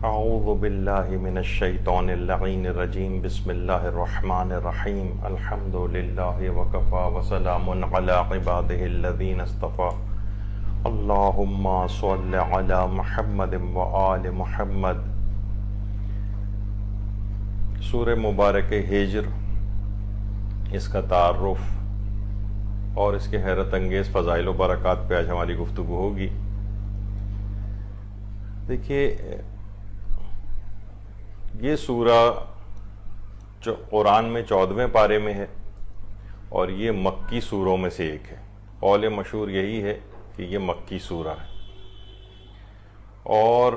اعوذ باللہ من الشیطان اللعین الرجیم بسم اللہ الرحمن الرحیم الحمد للہ وکفا وسلام علی عبادہ الذین اصطفی اللہم صل علی محمد وآل محمد۔ سورہ مبارک ہجر، اس کا تعارف اور اس کے حیرت انگیز فضائل و برکات پہ آج ہماری گفتگو ہوگی۔ دیکھیے، یہ سورہ قرآن میں 14ویں پارے میں ہے اور یہ مکی سوروں میں سے ایک ہے۔ قول مشہور یہی ہے کہ یہ مکی سورہ ہے، اور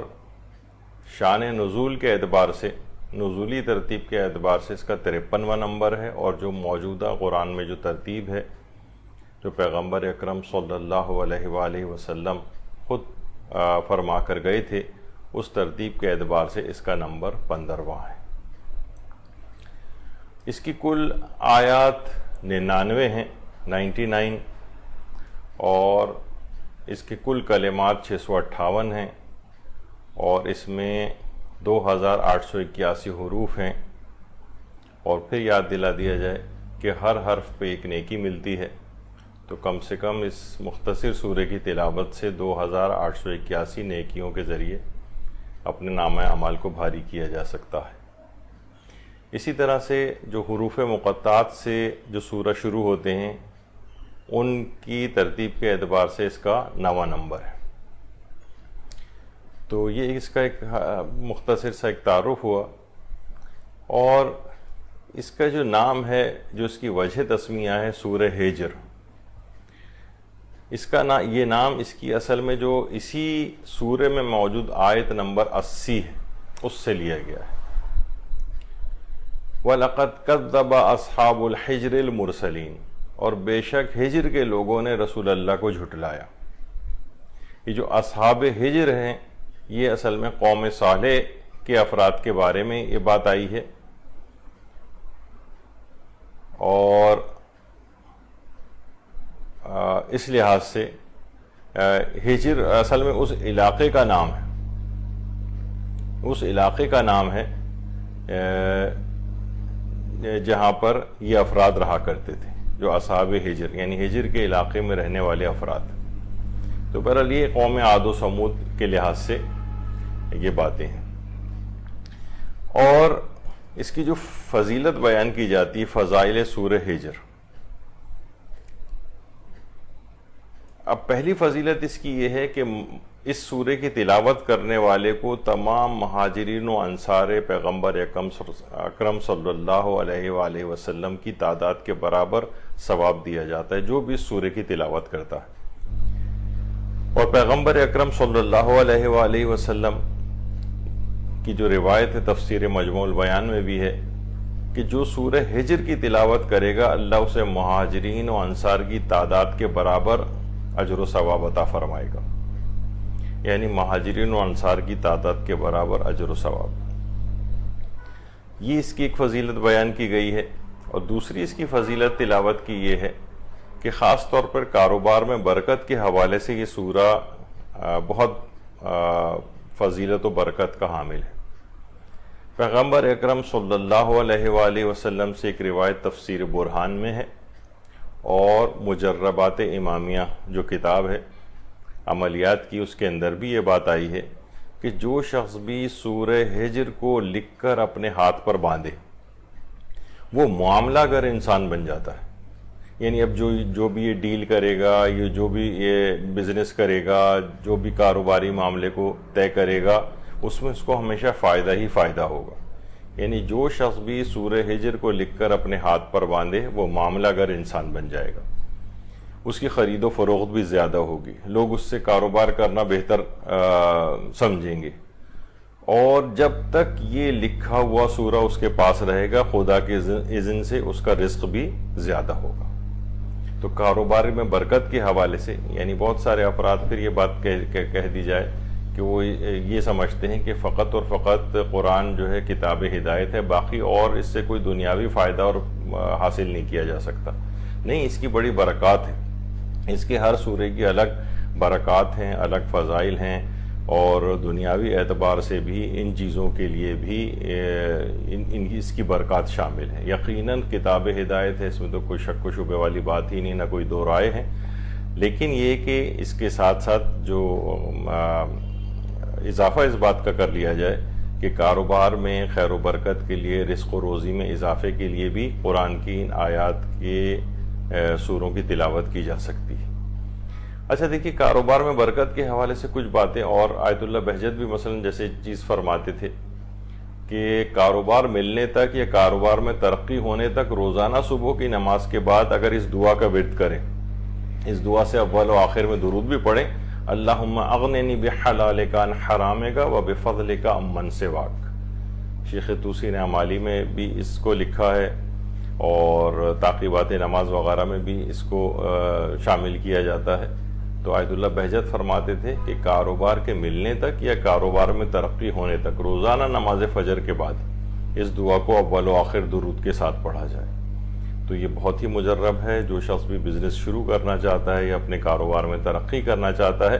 شان نزول کے اعتبار سے، نزولی ترتیب کے اعتبار سے اس کا 53واں نمبر ہے، اور جو موجودہ قرآن میں جو ترتیب ہے، جو پیغمبر اکرم صلی اللہ علیہ وآلہ وسلم خود فرما کر گئے تھے، اس ترتیب کے اعتبار سے اس کا نمبر 15واں ہے۔ اس کی کل آیات 99 ہیں، 99، اور اس کے کل کلمات 658 ہیں، اور اس میں 2881 حروف ہیں۔ اور پھر یاد دلا دیا جائے کہ ہر حرف پہ ایک نیکی ملتی ہے، تو کم سے کم اس مختصر سورہ کی تلاوت سے 2881 نیکیوں کے ذریعے اپنے نامہ اعمال کو بھاری کیا جا سکتا ہے۔ اسی طرح سے جو حروف مقطعات سے جو سورہ شروع ہوتے ہیں، ان کی ترتیب کے اعتبار سے اس کا 9واں نمبر ہے۔ تو یہ اس کا ایک مختصر سا ایک تعارف ہوا، اور اس کا جو نام ہے، جو اس کی وجہ تسمیہ ہے، سورہ ہجر، اس کا یہ نام اس کی اصل میں جو اسی سورہ میں موجود آیت نمبر 80 ہے، اس سے لیا گیا ہے۔ وَلَقَدْ كَذَّبَ أَصْحَابُ الْحِجْرِ الْمُرْسَلِينَ، اور بے شک ہجر کے لوگوں نے رسول اللہ کو جھٹلایا۔ یہ جو اصحاب ہجر ہیں، یہ اصل میں قوم صالح کے افراد کے بارے میں یہ بات آئی ہے، اور اس لحاظ سے ہجر اصل میں اس علاقے کا نام ہے، اس علاقے کا نام ہے جہاں پر یہ افراد رہا کرتے تھے، جو اصحاب ہجر، یعنی ہجر کے علاقے میں رہنے والے افراد۔ تو بہرحال یہ قوم عاد و سمود کے لحاظ سے یہ باتیں ہیں۔ اور اس کی جو فضیلت بیان کی جاتی ہے، فضائل سورہ ہجر، اب پہلی فضیلت اس کی یہ ہے کہ اس سورہ کی تلاوت کرنے والے کو تمام مہاجرین و انصار پیغمبر اکرم صلی اللہ علیہ وآلہ وسلم کی تعداد کے برابر ثواب دیا جاتا ہے، جو بھی اس سورہ کی تلاوت کرتا ہے۔ اور پیغمبر اکرم صلی اللہ علیہ وآلہ وسلم کی جو روایت ہے تفسیر مجموع البیان میں بھی ہے کہ جو سورہ ہجر کی تلاوت کرے گا، اللہ اسے مہاجرین و انصار کی تعداد کے برابر اجر و ثواب عطا فرمائے گا، یعنی مہاجرین و انصار کی تعداد کے برابر اجر و ثواب۔ یہ اس کی ایک فضیلت بیان کی گئی ہے۔ اور دوسری اس کی فضیلت تلاوت کی یہ ہے کہ خاص طور پر کاروبار میں برکت کے حوالے سے یہ سورہ بہت فضیلت و برکت کا حامل ہے۔ پیغمبر اکرم صلی اللہ علیہ وآلہ وسلم سے ایک روایت تفسیر برہان میں ہے، اور مجربات امامیہ جو کتاب ہے عملیات کی، اس کے اندر بھی یہ بات آئی ہے کہ جو شخص بھی سورہ ہجر کو لکھ کر اپنے ہاتھ پر باندھے، وہ معاملہ گر انسان بن جاتا ہے۔ یعنی اب جو بھی یہ ڈیل کرے گا، یہ جو بھی یہ بزنس کرے گا، جو بھی کاروباری معاملے کو طے کرے گا، اس میں اس کو ہمیشہ فائدہ ہی فائدہ ہوگا۔ یعنی جو شخص بھی سورہ ہجر کو لکھ کر اپنے ہاتھ پر باندھے، وہ معاملہ گر انسان بن جائے گا، اس کی خرید و فروخت بھی زیادہ ہوگی، لوگ اس سے کاروبار کرنا بہتر سمجھیں گے، اور جب تک یہ لکھا ہوا سورہ اس کے پاس رہے گا، خدا کے اذن سے اس کا رزق بھی زیادہ ہوگا۔ تو کاروبار میں برکت کے حوالے سے، یعنی بہت سارے افراد پھر یہ بات کہہ دی جائے کہ وہ یہ سمجھتے ہیں کہ فقط اور فقط قرآن جو ہے کتاب ہدایت ہے، باقی اور اس سے کوئی دنیاوی فائدہ اور حاصل نہیں کیا جا سکتا۔ نہیں، اس کی بڑی برکات ہے، اس کے ہر سورے کی الگ برکات ہیں، الگ فضائل ہیں، اور دنیاوی اعتبار سے بھی ان چیزوں کے لیے بھی اس کی برکات شامل ہیں۔ یقیناً کتاب ہدایت ہے، اس میں تو کوئی شک و شبہ والی بات ہی نہیں، نہ کوئی دو رائے ہیں، لیکن یہ کہ اس کے ساتھ ساتھ جو اضافہ اس بات کا کر لیا جائے کہ کاروبار میں خیر و برکت کے لیے، رزق و روزی میں اضافے کے لیے بھی قرآن کی ان آیات کے سوروں کی تلاوت کی جا سکتی ہے۔ اچھا دیکھیے، کاروبار میں برکت کے حوالے سے کچھ باتیں اور آیت اللہ بہجت بھی مثلا جیسے چیز فرماتے تھے کہ کاروبار ملنے تک یا کاروبار میں ترقی ہونے تک روزانہ صبح کی نماز کے بعد اگر اس دعا کا ورد کریں، اس دعا سے اول و آخر میں درود بھی پڑھیں، اللہم اغننی بحلالک عن حرامک و بفضلک عمن سواک۔ شیخ طوسی نے اعمالی میں بھی اس کو لکھا ہے، اور تعقیبات نماز وغیرہ میں بھی اس کو شامل کیا جاتا ہے۔ تو آیت اللہ بہجت فرماتے تھے کہ کاروبار کے ملنے تک یا کاروبار میں ترقی ہونے تک روزانہ نماز فجر کے بعد اس دعا کو اول و آخر درود کے ساتھ پڑھا جائے۔ تو یہ بہت ہی مجرب ہے۔ جو شخص بھی بزنس شروع کرنا چاہتا ہے یا اپنے کاروبار میں ترقی کرنا چاہتا ہے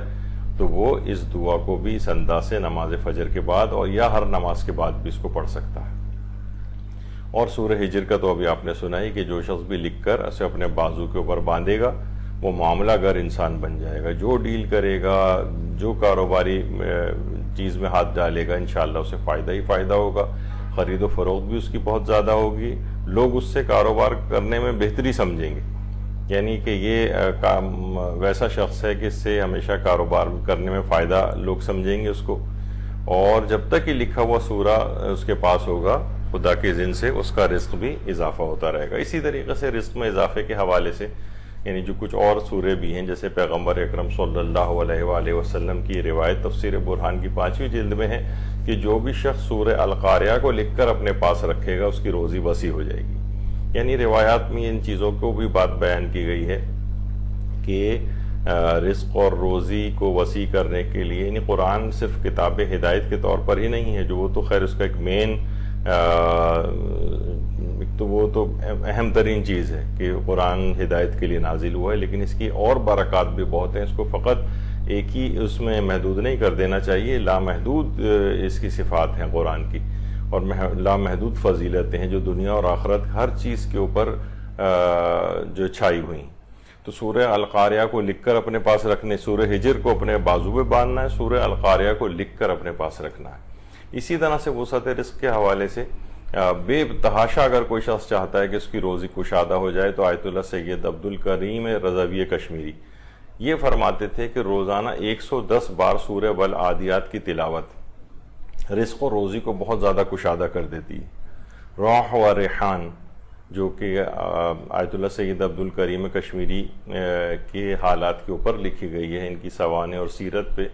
تو وہ اس دعا کو بھی اس انداز سے نماز فجر کے بعد اور یا ہر نماز کے بعد بھی اس کو پڑھ سکتا ہے۔ اور سورہ ہجر کا تو ابھی آپ نے سنا ہی کہ جو شخص بھی لکھ کر اسے اپنے بازو کے اوپر باندھے گا وہ معاملہ گر انسان بن جائے گا۔ جو ڈیل کرے گا، جو کاروباری چیز میں ہاتھ ڈالے گا، انشاءاللہ اسے فائدہ ہی فائدہ ہوگا، خرید و فروخت بھی اس کی بہت زیادہ ہوگی، لوگ اس سے کاروبار کرنے میں بہتری سمجھیں گے، یعنی کہ یہ ویسا شخص ہے کہ اس سے ہمیشہ کاروبار کرنے میں فائدہ لوگ سمجھیں گے اس کو۔ اور جب تک یہ لکھا ہوا سورہ اس کے پاس ہوگا، خدا کے اذن سے اس کا رزق بھی اضافہ ہوتا رہے گا۔ اسی طریقے سے رزق میں اضافے کے حوالے سے یعنی جو کچھ اور سورے بھی ہیں، جیسے پیغمبر اکرم صلی اللہ علیہ وآلہ وسلم کی روایت تفسیر برہان کی 5ویں جلد میں ہے کہ جو بھی شخص سورہ القاریہ کو لکھ کر اپنے پاس رکھے گا اس کی روزی وسیع ہو جائے گی۔ یعنی روایات میں ان چیزوں کو بھی بات بیان کی گئی ہے کہ رزق اور روزی کو وسیع کرنے کے لیے یعنی قرآن صرف کتاب ہدایت کے طور پر ہی نہیں ہے، جو وہ تو خیر اس کا ایک مین تو وہ تو اہم ترین چیز ہے کہ قرآن ہدایت کے لیے نازل ہوا ہے، لیکن اس کی اور برکات بھی بہت ہیں۔ اس کو فقط ایک ہی اس میں محدود نہیں کر دینا چاہیے، لامحدود اس کی صفات ہیں قرآن کی، اور لامحدود فضیلتیں ہیں جو دنیا اور آخرت ہر چیز کے اوپر جو چھائی ہوئی۔ تو سورہ القاریہ کو لکھ کر اپنے پاس رکھنے، سورہ ہجر کو اپنے بازو پہ باندھنا ہے، سورہ القاریہ کو لکھ کر اپنے پاس رکھنا ہے۔ اسی طرح سے وسعت رزق کے حوالے سے بے تحاشا اگر کوئی شخص چاہتا ہے کہ اس کی روزی کشادہ ہو جائے تو آیت اللہ سید عبد الکریم رضوی کشمیری یہ فرماتے تھے کہ روزانہ 110 بار سورہ والعادیات کی تلاوت رزق و روزی کو بہت زیادہ کشادہ کر دیتی ہے۔ روح و ریحان جو کہ آیت اللہ سید عبد الکریم کشمیری کے حالات کے اوپر لکھی گئی ہے، ان کی سوانح اور سیرت پہ،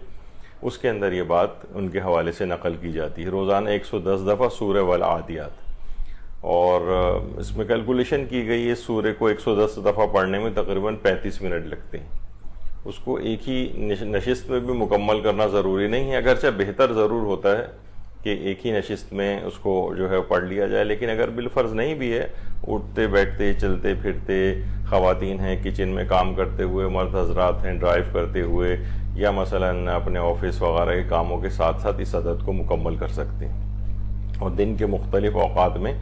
اس کے اندر یہ بات ان کے حوالے سے نقل کی جاتی ہے۔ روزانہ 110 دفعہ سورہ والعادیات، اور اس میں کیلکولیشن کی گئی ہے سورہ کو 110 دفعہ پڑھنے میں تقریباً 35 منٹ لگتے ہیں۔ اس کو ایک ہی نشست میں بھی مکمل کرنا ضروری نہیں ہے، اگرچہ بہتر ضرور ہوتا ہے کہ ایک ہی نشست میں اس کو جو ہے پڑھ لیا جائے، لیکن اگر بالفرض نہیں بھی ہے، اٹھتے بیٹھتے چلتے پھرتے، خواتین ہیں کچن میں کام کرتے ہوئے، مرد حضرات ہیں ڈرائیو کرتے ہوئے، یا مثلاً اپنے آفس وغیرہ کے کاموں کے ساتھ ساتھ اس عدد کو مکمل کر سکتے ہیں، اور دن کے مختلف اوقات میں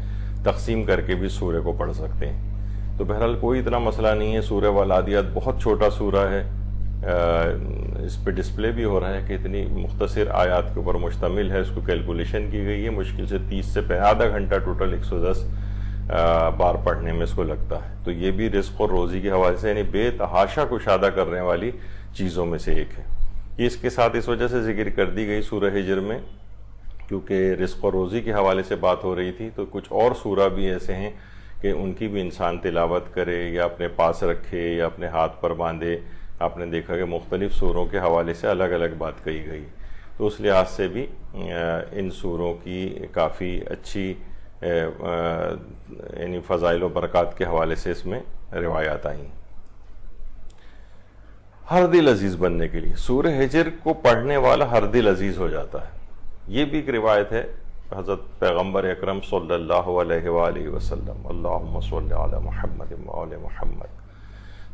تقسیم کر کے بھی سورہ کو پڑھ سکتے ہیں۔ تو بہرحال کوئی اتنا مسئلہ نہیں ہے۔ سورہ والعادیات بہت چھوٹا سورہ ہے، اس پہ ڈسپلے بھی ہو رہا ہے کہ اتنی مختصر آیات کے اوپر مشتمل ہے، اس کو کیلکولیشن کی گئی ہے، مشکل سے 30 سے آدھا گھنٹہ ٹوٹل 110 بار پڑھنے میں اس کو لگتا ہے۔ تو یہ بھی رزق اور روزی کے حوالے سے یعنی بے تحاشا کشادہ کرنے والی چیزوں میں سے ایک ہے۔ یہ اس کے ساتھ اس وجہ سے ذکر کر دی گئی سورہ ہجر میں کیونکہ رزق اور روزی کے حوالے سے بات ہو رہی تھی، تو کچھ اور سورہ بھی ایسے ہیں کہ ان کی بھی انسان تلاوت کرے یا اپنے پاس رکھے یا اپنے ہاتھ پر باندھے۔ آپ نے دیکھا کہ مختلف سوروں کے حوالے سے الگ الگ بات کہی گئی، تو اس لحاظ سے بھی ان سوروں کی کافی اچھی یعنی فضائل و برکات کے حوالے سے اس میں روایات آئیں۔ ہر دل عزیز بننے کے لیے سورہ ہجر کو پڑھنے والا ہر دل عزیز ہو جاتا ہے، یہ بھی ایک روایت ہے حضرت پیغمبر اکرم صلی اللہ علیہ وآلہ وسلم۔ اللہم صلی علی محمد وآل محمد۔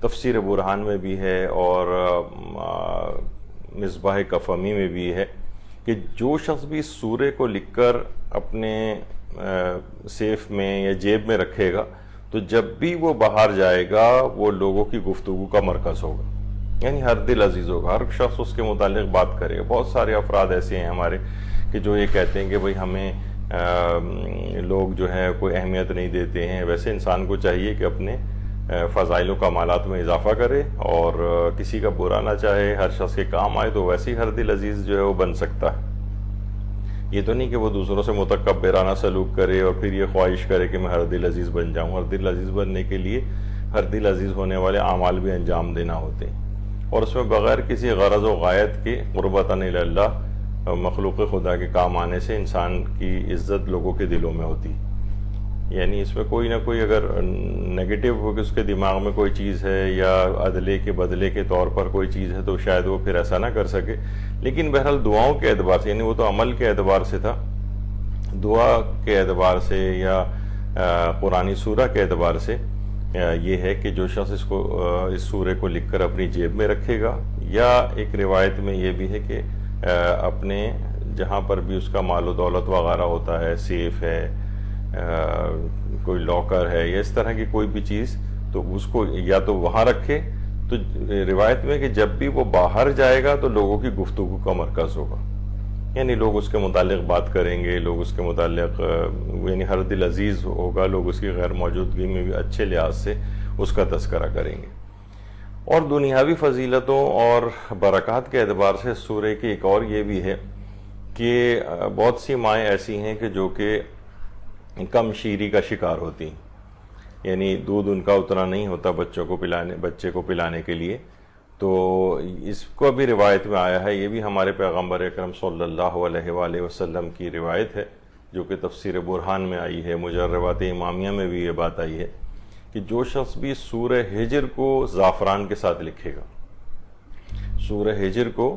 تفسیر برہان میں بھی ہے، اور مصباح کفمی میں بھی ہے کہ جو شخص بھی اس سورے کو لکھ کر اپنے سیف میں یا جیب میں رکھے گا تو جب بھی وہ باہر جائے گا وہ لوگوں کی گفتگو کا مرکز ہوگا، یعنی ہر دل عزیز ہوگا، ہر شخص اس کے متعلق بات کرے گا۔ بہت سارے افراد ایسے ہیں ہمارے کہ جو یہ کہتے ہیں کہ بھئی ہمیں لوگ جو ہیں کوئی اہمیت نہیں دیتے ہیں۔ ویسے انسان کو چاہیے کہ اپنے فضائل و کمالات میں اضافہ کرے اور کسی کا برا نہ چاہے، ہر شخص کے کام آئے، تو ویسے ہی ہر دل عزیز جو ہے وہ بن سکتا ہے۔ یہ تو نہیں کہ وہ دوسروں سے متکبرانہ سلوک کرے اور پھر یہ خواہش کرے کہ میں ہر دل عزیز بن جاؤں۔ ہر دل عزیز بننے کے لیے ہر دل عزیز ہونے والے اعمال بھی انجام دینا ہوتے ہیں، اور اس میں بغیر کسی غرض و غایت کے قربتاً الی اللہ مخلوق خدا کے کام آنے سے انسان کی عزت لوگوں کے دلوں میں ہوتی، یعنی اس میں کوئی نہ کوئی اگر نیگیٹو ہو کہ اس کے دماغ میں کوئی چیز ہے یا عدلے کے بدلے کے طور پر کوئی چیز ہے تو شاید وہ پھر ایسا نہ کر سکے۔ لیکن بہرحال دعاؤں کے اعتبار سے، یعنی وہ تو عمل کے اعتبار سے تھا، دعا کے اعتبار سے یا قرآنی سورہ کے اعتبار سے یہ ہے کہ جو شخص اس سورے کو لکھ کر اپنی جیب میں رکھے گا، یا ایک روایت میں یہ بھی ہے کہ اپنے جہاں پر بھی اس کا مال و دولت وغیرہ ہوتا ہے، سیف ہے، کوئی لاکر ہے یا اس طرح کی کوئی بھی چیز، تو اس کو یا تو وہاں رکھے، تو روایت میں کہ جب بھی وہ باہر جائے گا تو لوگوں کی گفتگو کا مرکز ہوگا، یعنی لوگ اس کے متعلق بات کریں گے، لوگ اس کے متعلق یعنی ہر دل عزیز ہوگا، لوگ اس کی غیر موجودگی میں بھی اچھے لحاظ سے اس کا تذکرہ کریں گے۔ اور دنیاوی فضیلتوں اور برکات کے اعتبار سے سورہ کی ایک اور یہ بھی ہے کہ بہت سی مائیں ایسی ہیں کہ جو کہ کم شیری کا شکار ہوتی ہیں، یعنی دودھ ان کا اتنا نہیں ہوتا بچے کو پلانے کے لیے، تو اس کو بھی روایت میں آیا ہے۔ یہ بھی ہمارے پیغمبر اکرم صلی اللہ علیہ وآلہ وسلم کی روایت ہے جو کہ تفسیر برہان میں آئی ہے، مجربات امامیہ میں بھی یہ بات آئی ہے کہ جو شخص بھی سورہ ہجر کو زعفران کے ساتھ لکھے گا، سورہ ہجر کو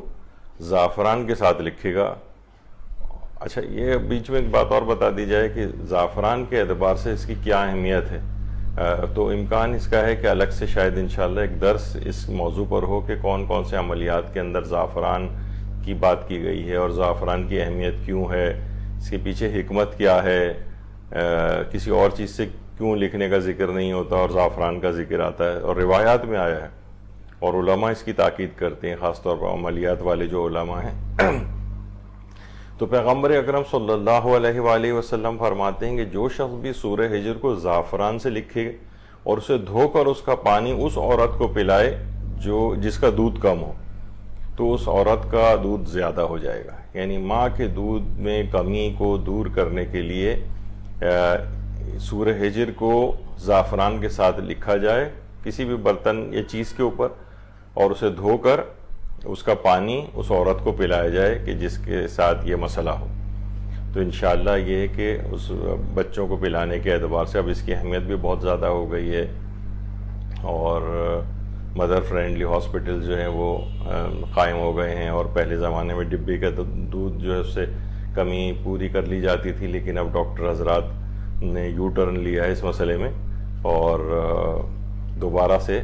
زعفران کے ساتھ لکھے گا۔ اچھا، یہ بیچ میں ایک بات اور بتا دی جائے کہ زعفران کے اعتبار سے اس کی کیا اہمیت ہے، تو امکان اس کا ہے کہ الگ سے شاید انشاءاللہ ایک درس اس موضوع پر ہو کہ کون کون سے عملیات کے اندر زعفران کی بات کی گئی ہے اور زعفران کی اہمیت کیوں ہے، اس کے پیچھے حکمت کیا ہے، کسی اور چیز سے کیوں لکھنے کا ذکر نہیں ہوتا اور زعفران کا ذکر آتا ہے، اور روایات میں آیا ہے اور علماء اس کی تاکید کرتے ہیں، خاص طور پر عملیات والے جو علماء ہیں۔ تو پیغمبر اکرم صلی اللہ علیہ وآلہ وسلم فرماتے ہیں کہ جو شخص بھی سورہ ہجر کو زعفران سے لکھے اور اسے دھو کر اس کا پانی اس عورت کو پلائے جس کا دودھ کم ہو، تو اس عورت کا دودھ زیادہ ہو جائے گا، یعنی ماں کے دودھ میں کمی کو دور کرنے کے لیے سورہ ہجر کو زعفران کے ساتھ لکھا جائے کسی بھی برتن یا چیز کے اوپر، اور اسے دھو کر اس کا پانی اس عورت کو پلایا جائے کہ جس کے ساتھ یہ مسئلہ ہو، تو انشاءاللہ یہ ہے کہ اس بچوں کو پلانے کے اعتبار سے اب اس کی اہمیت بھی بہت زیادہ ہو گئی ہے، اور مدر فرینڈلی ہاسپٹل جو ہیں وہ قائم ہو گئے ہیں، اور پہلے زمانے میں ڈبے کا دودھ جو ہے اس سے کمی پوری کر لی جاتی تھی، لیکن اب ڈاکٹر حضرات نے یو ٹرن لیا ہے اس مسئلے میں اور دوبارہ سے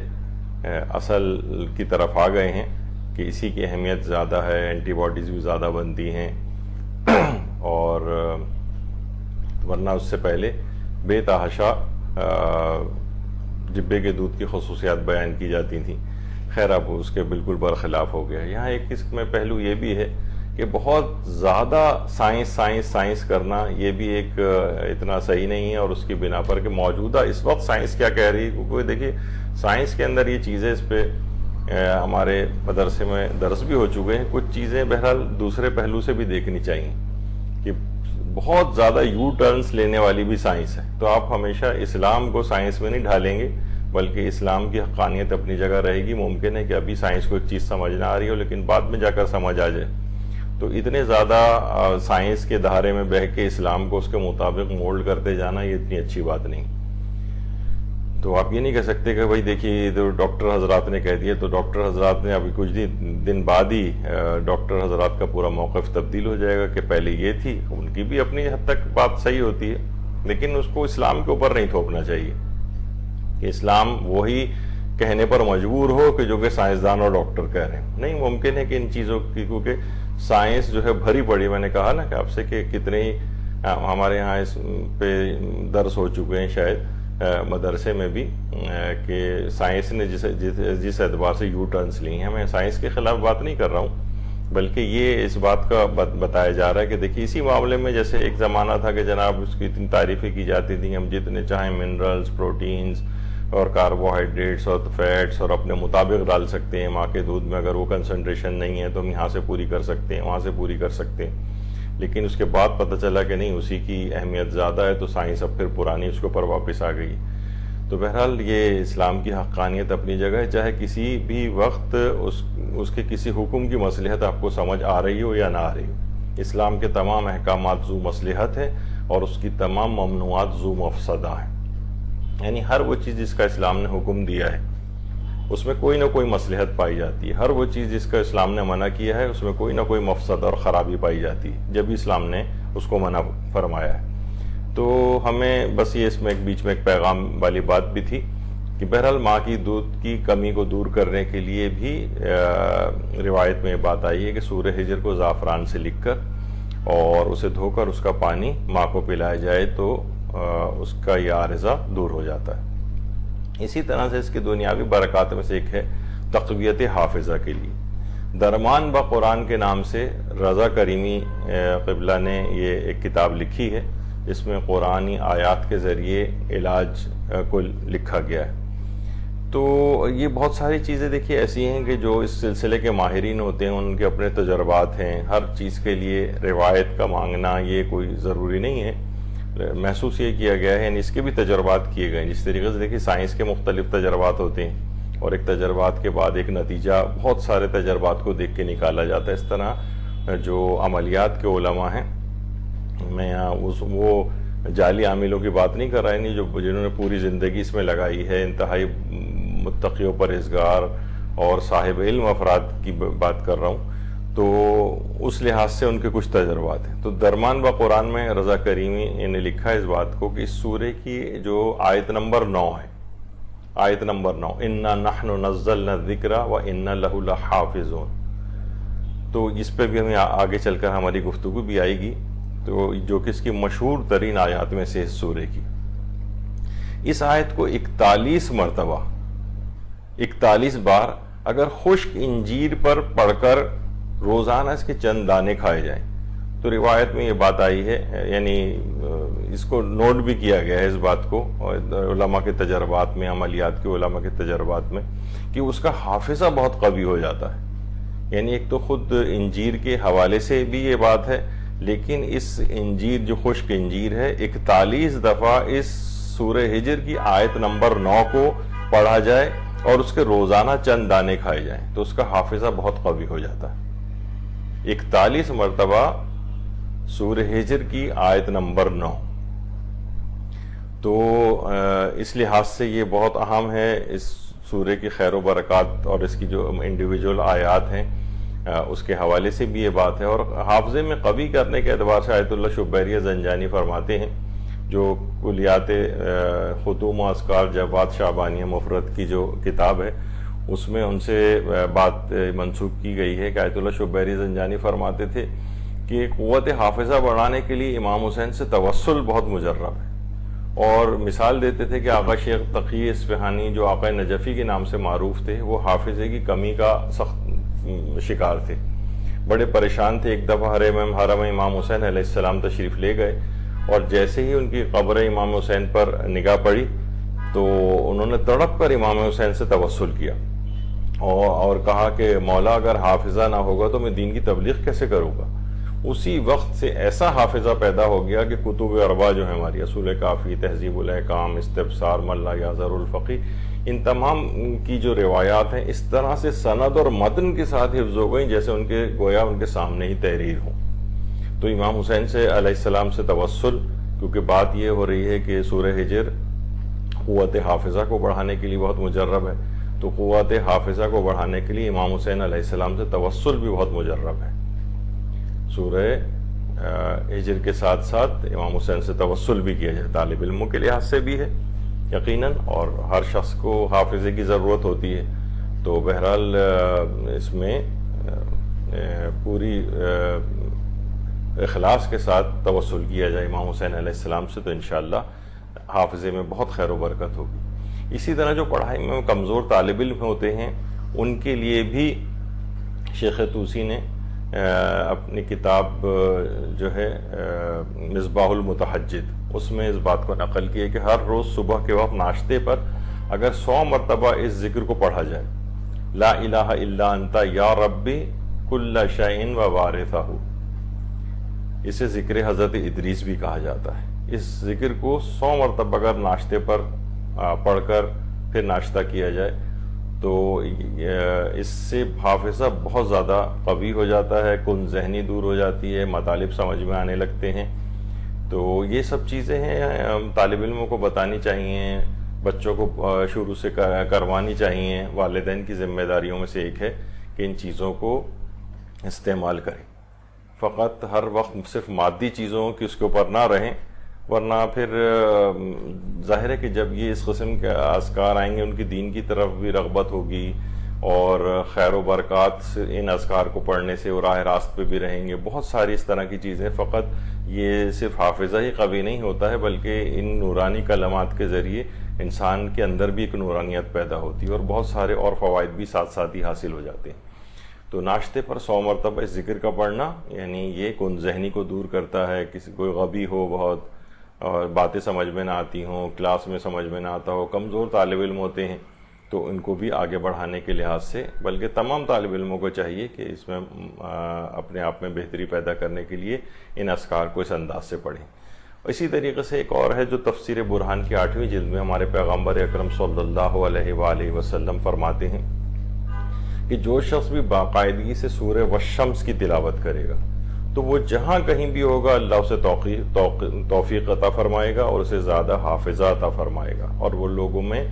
اصل کی طرف آ گئے ہیں کہ اسی کی اہمیت زیادہ ہے، اینٹی باڈیز بھی زیادہ بنتی ہیں، اور ورنہ اس سے پہلے بے تحاشا ڈبے کے دودھ کی خصوصیات بیان کی جاتی تھیں۔ خیر اب اس کے بالکل برخلاف ہو گیا۔ یہاں ایک اس میں پہلو یہ بھی ہے کہ بہت زیادہ سائنس کرنا یہ بھی ایک اتنا صحیح نہیں ہے، اور اس کی بنا پر کہ موجودہ اس وقت سائنس کیا کہہ رہی ہے، کیونکہ دیکھیے سائنس کے اندر یہ چیزیں اس پہ ہمارے مدرسے میں درس بھی ہو چکے ہیں، کچھ چیزیں بہرحال دوسرے پہلو سے بھی دیکھنی چاہیے کہ بہت زیادہ یو ٹرنز لینے والی بھی سائنس ہے، تو آپ ہمیشہ اسلام کو سائنس میں نہیں ڈھالیں گے، بلکہ اسلام کی حقانیت اپنی جگہ رہے گی۔ ممکن ہے کہ ابھی سائنس کو ایک چیز سمجھ نہ آ رہی ہو لیکن بعد میں جا کر سمجھ آ جائے، تو اتنے زیادہ سائنس کے دھارے میں بہہ کے اسلام کو اس کے مطابق مولڈ کرتے جانا یہ اتنی اچھی بات نہیں۔ تو آپ یہ نہیں کہہ سکتے کہ بھائی دیکھیے تو ڈاکٹر حضرات نے کہہ دیا، تو ڈاکٹر حضرات نے ابھی کچھ دن بعد ہی ڈاکٹر حضرات کا پورا موقف تبدیل ہو جائے گا کہ پہلے یہ تھی، ان کی بھی اپنی حد تک بات صحیح ہوتی ہے، لیکن اس کو اسلام کے اوپر نہیں تھوپنا چاہیے کہ اسلام وہی کہنے پر مجبور ہو کہ جو کہ سائنسدان اور ڈاکٹر کہہ رہے ہیں. نہیں ممکن ہے کہ ان چیزوں کی، کیونکہ سائنس جو ہے بھری پڑی، میں نے کہا نا کہ آپ سے کہ کتنے ہی ہمارے یہاں اس پہ درس ہو چکے ہیں شاید مدرسے میں بھی، کہ سائنس نے جس اعتبار سے یو ٹرنس لی ہیں. میں سائنس کے خلاف بات نہیں کر رہا ہوں، بلکہ یہ اس بات کا بتایا جا رہا ہے کہ دیکھیے اسی معاملے میں جیسے ایک زمانہ تھا کہ جناب اس کی اتنی تعریفیں کی جاتی تھیں، ہم جتنے چاہیں منرلز، پروٹینز اور کاربوہائیڈریٹس اور فیٹس اور اپنے مطابق ڈال سکتے ہیں ماں کے دودھ میں، اگر وہ کنسنٹریشن نہیں ہے تو ہم یہاں سے پوری کر سکتے ہیں، وہاں سے پوری کر سکتے ہیں. لیکن اس کے بعد پتہ چلا کہ نہیں، اسی کی اہمیت زیادہ ہے، تو سائنس اب پھر پرانی اس کے اوپر واپس آ گئی. تو بہرحال یہ اسلام کی حقانیت اپنی جگہ ہے، چاہے کسی بھی وقت اس کے کسی حکم کی مصلحت آپ کو سمجھ آ رہی ہو یا نہ آ رہی ہو. اسلام کے تمام احکامات ذو مصلحت ہیں اور اس کی تمام ممنوعات ذو مفسدہ ہیں. یعنی ہر وہ چیز جس کا اسلام نے حکم دیا ہے اس میں کوئی نہ کوئی مصلحت پائی جاتی ہے، ہر وہ چیز جس کا اسلام نے منع کیا ہے اس میں کوئی نہ کوئی مفسد اور خرابی پائی جاتی ہے جب اسلام نے اس کو منع فرمایا ہے. تو ہمیں بس یہ اس میں بیچ میں ایک پیغام والی بات بھی تھی کہ بہرحال ماں کی دودھ کی کمی کو دور کرنے کے لیے بھی روایت میں یہ بات آئی ہے کہ سورہ ہجر کو زعفران سے لکھ کر اور اسے دھو کر اس کا پانی ماں کو پلایا جائے تو اس کا یہ عارضہ دور ہو جاتا ہے. اسی طرح سے اس کی دنیاوی برکات میں سے ایک ہے تقویت حافظہ کے لیے. درمان با قرآن کے نام سے رضا کریمی قبلہ نے یہ ایک کتاب لکھی ہے جس میں قرآنی آیات کے ذریعے علاج کو لکھا گیا ہے. تو یہ بہت ساری چیزیں دیکھیے ایسی ہیں کہ جو اس سلسلے کے ماہرین ہوتے ہیں ان کے اپنے تجربات ہیں. ہر چیز کے لیے روایت کا مانگنا یہ کوئی ضروری نہیں ہے. محسوس یہ کیا گیا ہے، یعنی اس کے بھی تجربات کیے گئے ہیں. جس طریقے سے دیکھیے سائنس کے مختلف تجربات ہوتے ہیں اور ایک تجربات کے بعد ایک نتیجہ بہت سارے تجربات کو دیکھ کے نکالا جاتا ہے. اس طرح جو عملیات کے علماء ہیں، میں وہ جعلی عاملوں کی بات نہیں کر رہا، نہیں جنہوں نے پوری زندگی اس میں لگائی ہے، انتہائی متقی و پرہیزگار اور صاحب علم افراد کی بات کر رہا ہوں. تو اس لحاظ سے ان کے کچھ تجربات ہیں. تو درمان با قرآن میں رضا کریمی نے لکھا ہے اس بات کو کہ اس سورہ کی جو آیت نمبر 9 ہے، آیت نمبر 9 اِنَّا نَحْنُ نَزَّلْنَا الذِّكْرَ وَإِنَّا لَهُ لَحَافِظُونَ، تو اس پہ بھی ہمیں آگے چل کر ہماری گفتگو بھی آئے گی. تو جو کہ اس کی مشہور ترین آیات میں سے اس سورہ کی. اس آیت کو 41 مرتبہ 41 بار اگر خشک انجیر پر پڑھ کر روزانہ اس کے چند دانے کھائے جائیں تو روایت میں یہ بات آئی ہے، یعنی اس کو نوٹ بھی کیا گیا ہے اس بات کو علماء کے تجربات میں، عملیات کے علماء کے تجربات میں، کہ اس کا حافظہ بہت قوی ہو جاتا ہے. یعنی ایک تو خود انجیر کے حوالے سے بھی یہ بات ہے، لیکن اس انجیر جو خشک انجیر ہے 41 دفعہ اس سورہ ہجر کی آیت نمبر 9 کو پڑھا جائے اور اس کے روزانہ چند دانے کھائے جائیں تو اس کا حافظہ بہت قوی ہو جاتا ہے. 41 مرتبہ سورہ ہجر کی آیت نمبر 9. تو اس لحاظ سے یہ بہت اہم ہے. اس سورہ کی خیر و برکات اور اس کی جو انڈیویجول آیات ہیں اس کے حوالے سے بھی یہ بات ہے. اور حافظے میں قوی کرنے کے اعتبار سے آیت اللہ شبیری زنجانی فرماتے ہیں، جو کلیات ختوم و اذکار جواد شعبانیہ مفرد کی جو کتاب ہے اس میں ان سے بات منسوخ کی گئی ہے کہ آیت اللہ شبیری زنجانی فرماتے تھے کہ قوت حافظہ بڑھانے کے لیے امام حسین سے توسل بہت مجرب ہے. اور مثال دیتے تھے کہ آقا شیخ تقی اصفہانی جو آقا نجفی کے نام سے معروف تھے، وہ حافظے کی کمی کا سخت شکار تھے، بڑے پریشان تھے. ایک دفعہ حرم امام حسین علیہ السلام تشریف لے گئے اور جیسے ہی ان کی قبر امام حسین پر نگاہ پڑی تو انہوں نے تڑپ کر امام حسین سے توسل کیا اور کہا کہ مولا اگر حافظہ نہ ہوگا تو میں دین کی تبلیغ کیسے کروں گا. اسی وقت سے ایسا حافظہ پیدا ہو گیا کہ کتب اربع جو ہیں ہماری، اصول کافی، تہذیب الاحکام، استبصار، ملا یازر الفقی، ان تمام کی جو روایات ہیں اس طرح سے سند اور متن کے ساتھ حفظ ہو گئیں جیسے ان کے گویا ان کے سامنے ہی تحریر ہو. تو امام حسین سے علیہ السلام سے توسل، کیونکہ بات یہ ہو رہی ہے کہ سورہ ہجر قوت حافظہ کو بڑھانے کے لیے بہت مجرب ہے، تو قوت حافظہ کو بڑھانے کے لیے امام حسین علیہ السلام سے توسل بھی بہت مجرب ہے. سورہ ہجر کے ساتھ ساتھ امام حسین سے توسل بھی کیا جائے، طالب علموں کے لحاظ سے بھی ہے یقیناً، اور ہر شخص کو حافظے کی ضرورت ہوتی ہے. تو بہرحال اس میں پوری اخلاص کے ساتھ توسل کیا جائے امام حسین علیہ السلام سے، تو انشاءاللہ حافظے میں بہت خیر و برکت ہوگی. اسی طرح جو پڑھائی میں کمزور طالب علم ہوتے ہیں ان کے لیے بھی شیخ طوسی نے اپنی کتاب جو ہے مصباح المتحجد، اس میں اس بات کو نقل کیا کہ ہر روز صبح کے وقت ناشتے پر اگر 100 مرتبہ اس ذکر کو پڑھا جائے، لا الہ الا انت یا ربی کل شیء و وارثہ، اسے ذکر حضرت ادریس بھی کہا جاتا ہے. اس ذکر کو 100 مرتبہ اگر ناشتے پر پڑھ کر پھر ناشتہ کیا جائے تو اس سے حافظہ بہت زیادہ قوی ہو جاتا ہے، کن ذہنی دور ہو جاتی ہے، مطالب سمجھ میں آنے لگتے ہیں. تو یہ سب چیزیں ہیں طالب علموں کو بتانی چاہیے، بچوں کو شروع سے کروانی چاہیے. والدین کی ذمہ داریوں میں سے ایک ہے کہ ان چیزوں کو استعمال کریں، فقط ہر وقت صرف مادی چیزوں کی اس کے اوپر نہ رہیں، ورنہ پھر ظاہر ہے کہ جب یہ اس قسم کے اذکار آئیں گے ان کی دین کی طرف بھی رغبت ہوگی اور خیر و برکات سے ان اذکار کو پڑھنے سے وہ راہ راست پہ بھی رہیں گے. بہت ساری اس طرح کی چیزیں، فقط یہ صرف حافظہ ہی قوی نہیں ہوتا ہے بلکہ ان نورانی کلمات کے ذریعے انسان کے اندر بھی ایک نورانیت پیدا ہوتی ہے اور بہت سارے اور فوائد بھی ساتھ ساتھ ہی حاصل ہو جاتے ہیں. تو ناشتے پر 100 مرتبہ اس ذکر کا پڑھنا یعنی یہ کن ذہنی کو دور کرتا ہے. کسی کوئی غبی ہو بہت اور باتیں سمجھ میں نہ آتی ہوں، کلاس میں سمجھ میں نہ آتا ہو، کمزور طالب علم ہوتے ہیں تو ان کو بھی آگے بڑھانے کے لحاظ سے، بلکہ تمام طالب علموں کو چاہیے کہ اس میں اپنے آپ میں بہتری پیدا کرنے کے لیے ان اذکار کو اس انداز سے پڑھیں. اسی طریقے سے ایک اور ہے جو تفسیر برہان کی 8ویں جلد میں ہمارے پیغمبر اکرم صلی اللہ علیہ وآلہ وسلم فرماتے ہیں کہ جو شخص بھی باقاعدگی سے سورہ والشمس کی تلاوت کرے گا تو وہ جہاں کہیں بھی ہوگا اللہ اسے توفیق عطا فرمائے گا اور اسے زیادہ حافظہ عطا فرمائے گا، اور وہ لوگوں میں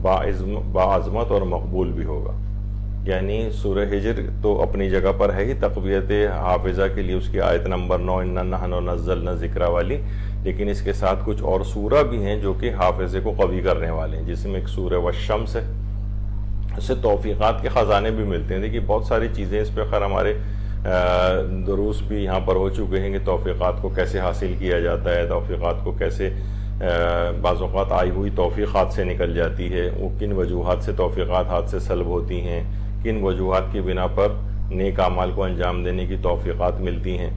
باعظمت اور مقبول بھی ہوگا. یعنی سورہ ہجر تو اپنی جگہ پر ہے ہی تقویت حافظہ کے لیے، اس کی آیت نمبر 9 اِنَّا نَحْنُ نَزَّلْنَا الذِّکْرَ والی، لیکن اس کے ساتھ کچھ اور سورہ بھی ہیں جو کہ حافظے کو قوی کرنے والے ہیں، جس میں ایک سورہ والشمس ہے. اس سے توفیقات کے خزانے بھی ملتے ہیں. دیکھیے بہت ساری چیزیں اس پہ خیر ہمارے دروس بھی یہاں پر ہو چکے ہیں کہ توفیقات کو کیسے حاصل کیا جاتا ہے، توفیقات کو کیسے بعض اوقات آئی ہوئی توفیق ہاتھ سے نکل جاتی ہے، وہ کن وجوہات سے توفیقات ہاتھ سے سلب ہوتی ہیں، کن وجوہات کی بنا پر نیک اعمال کو انجام دینے کی توفیقات ملتی ہیں.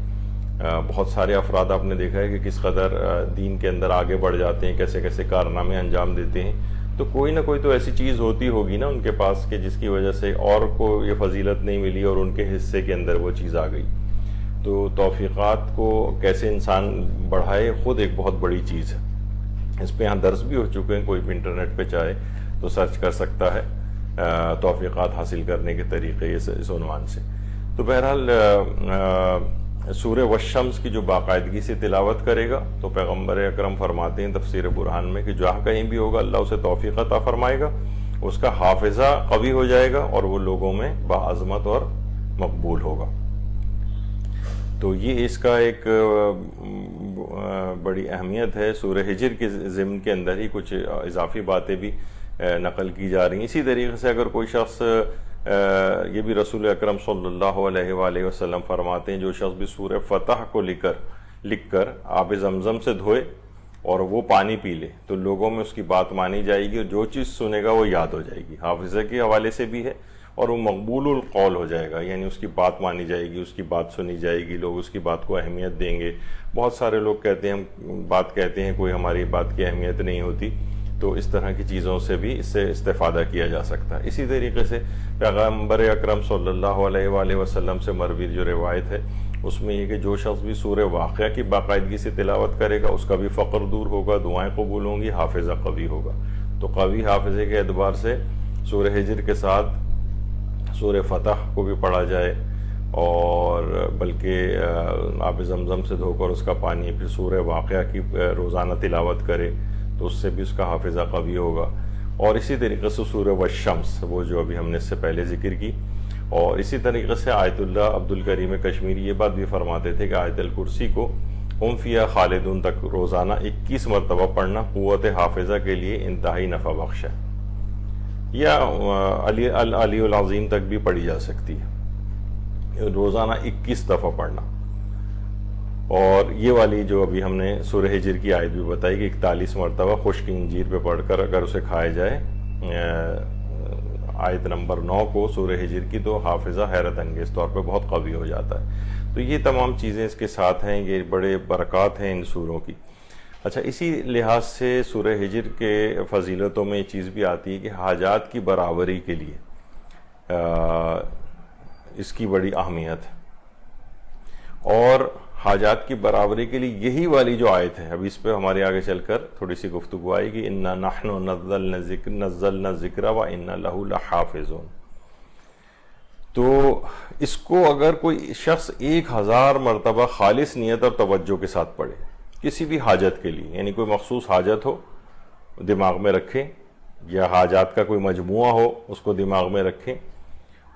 بہت سارے افراد آپ نے دیکھا ہے کہ کس قدر دین کے اندر آگے بڑھ جاتے ہیں، کیسے کیسے کارنامے انجام دیتے ہیں. تو کوئی نہ کوئی تو ایسی چیز ہوتی ہوگی نا ان کے پاس کہ جس کی وجہ سے اور کو یہ فضیلت نہیں ملی اور ان کے حصے کے اندر وہ چیز آ گئی. تو توفیقات کو کیسے انسان بڑھائے خود ایک بہت بڑی چیز ہے. اس پہ یہاں درس بھی ہو چکے ہیں، کوئی بھی انٹرنیٹ پہ چاہے تو سرچ کر سکتا ہے توفیقات حاصل کرنے کے طریقے اس عنوان سے. تو بہرحال سورہ والشمس کی جو باقاعدگی سے تلاوت کرے گا تو پیغمبر اکرم فرماتے ہیں تفسیر برہان میں کہ جہاں کہیں بھی ہوگا اللہ اسے توفیق عطا فرمائے گا، اس کا حافظہ قوی ہو جائے گا اور وہ لوگوں میں باعظمت اور مقبول ہوگا. تو یہ اس کا ایک بڑی اہمیت ہے. سورہ ہجر کے ضمن کے اندر ہی کچھ اضافی باتیں بھی نقل کی جا رہی ہیں. اسی طریقے سے اگر کوئی شخص یہ بھی رسول اکرم صلی اللہ علیہ وآلہ وسلم فرماتے ہیں جو شخص بھی سورہ فتح کو لکھ کر آب زمزم سے دھوئے اور وہ پانی پی لے تو لوگوں میں اس کی بات مانی جائے گی اور جو چیز سنے گا وہ یاد ہو جائے گی. حافظہ کے حوالے سے بھی ہے اور وہ مقبول القول ہو جائے گا، یعنی اس کی بات مانی جائے گی، اس کی بات سنی جائے گی، لوگ اس کی بات کو اہمیت دیں گے. بہت سارے لوگ کہتے ہیں کوئی ہماری بات کی اہمیت نہیں ہوتی. تو اس طرح کی چیزوں سے بھی اس سے استفادہ کیا جا سکتا ہے. اسی طریقے سے پیغمبر اکرم صلی اللہ علیہ وآلہ وسلم سے مروی جو روایت ہے اس میں یہ کہ جو شخص بھی سورہ واقعہ کی باقاعدگی سے تلاوت کرے گا اس کا بھی فقر دور ہوگا، دعائیں قبول ہوں گی، حافظہ قوی ہوگا. تو قوی حافظے کے اعتبار سے سورہ ہجر کے ساتھ سورہ فتح کو بھی پڑھا جائے اور بلکہ آب زمزم سے دھو کر اس کا پانی پھر سورہ واقعہ کی روزانہ تلاوت کرے تو اس سے بھی اس کا حافظہ قوی ہوگا. اور اسی طریقے سے سورہ والشمس وہ جو ابھی ہم نے اس سے پہلے ذکر کی. اور اسی طریقے سے آیت اللہ عبد الکریم کشمیری یہ بات بھی فرماتے تھے کہ آیت الکرسی کو ہم فیہا خالدون تک روزانہ 21 مرتبہ پڑھنا قوت حافظہ کے لیے انتہائی نفع بخش ہے، یا علی العظیم تک بھی پڑھی جا سکتی ہے، روزانہ 21 دفعہ پڑھنا۔ اور یہ والی جو ابھی ہم نے سورہ ہجر کی آیت بھی بتائی کہ 41 مرتبہ خشک انجیر پہ پڑھ کر اگر اسے کھایا جائے، آیت نمبر 9 کو سورہ ہجر کی، تو حافظہ حیرت انگیز طور پہ بہت قوی ہو جاتا ہے۔ تو یہ تمام چیزیں اس کے ساتھ ہیں، یہ بڑے برکات ہیں ان سوروں کی۔ اچھا، اسی لحاظ سے سورہ ہجر کے فضیلتوں میں یہ چیز بھی آتی ہے کہ حاجات کی برابری کے لیے اس کی بڑی اہمیت ہے، اور حاجات کی برابری کے لیے یہی والی جو آیت ہے، اب اس پہ ہمارے آگے چل کر تھوڑی سی گفتگو آئے گی، اِنَّا نَحْنُ نَزَّلْنَا الذِّكْرَ وَإِنَّا لَهُ لَحَافِظُونَ۔ تو اس کو اگر کوئی شخص 1000 مرتبہ خالص نیت اور توجہ کے ساتھ پڑھے کسی بھی حاجت کے لیے، یعنی کوئی مخصوص حاجت ہو دماغ میں رکھیں، یا حاجات کا کوئی مجموعہ ہو اس کو دماغ میں رکھیں،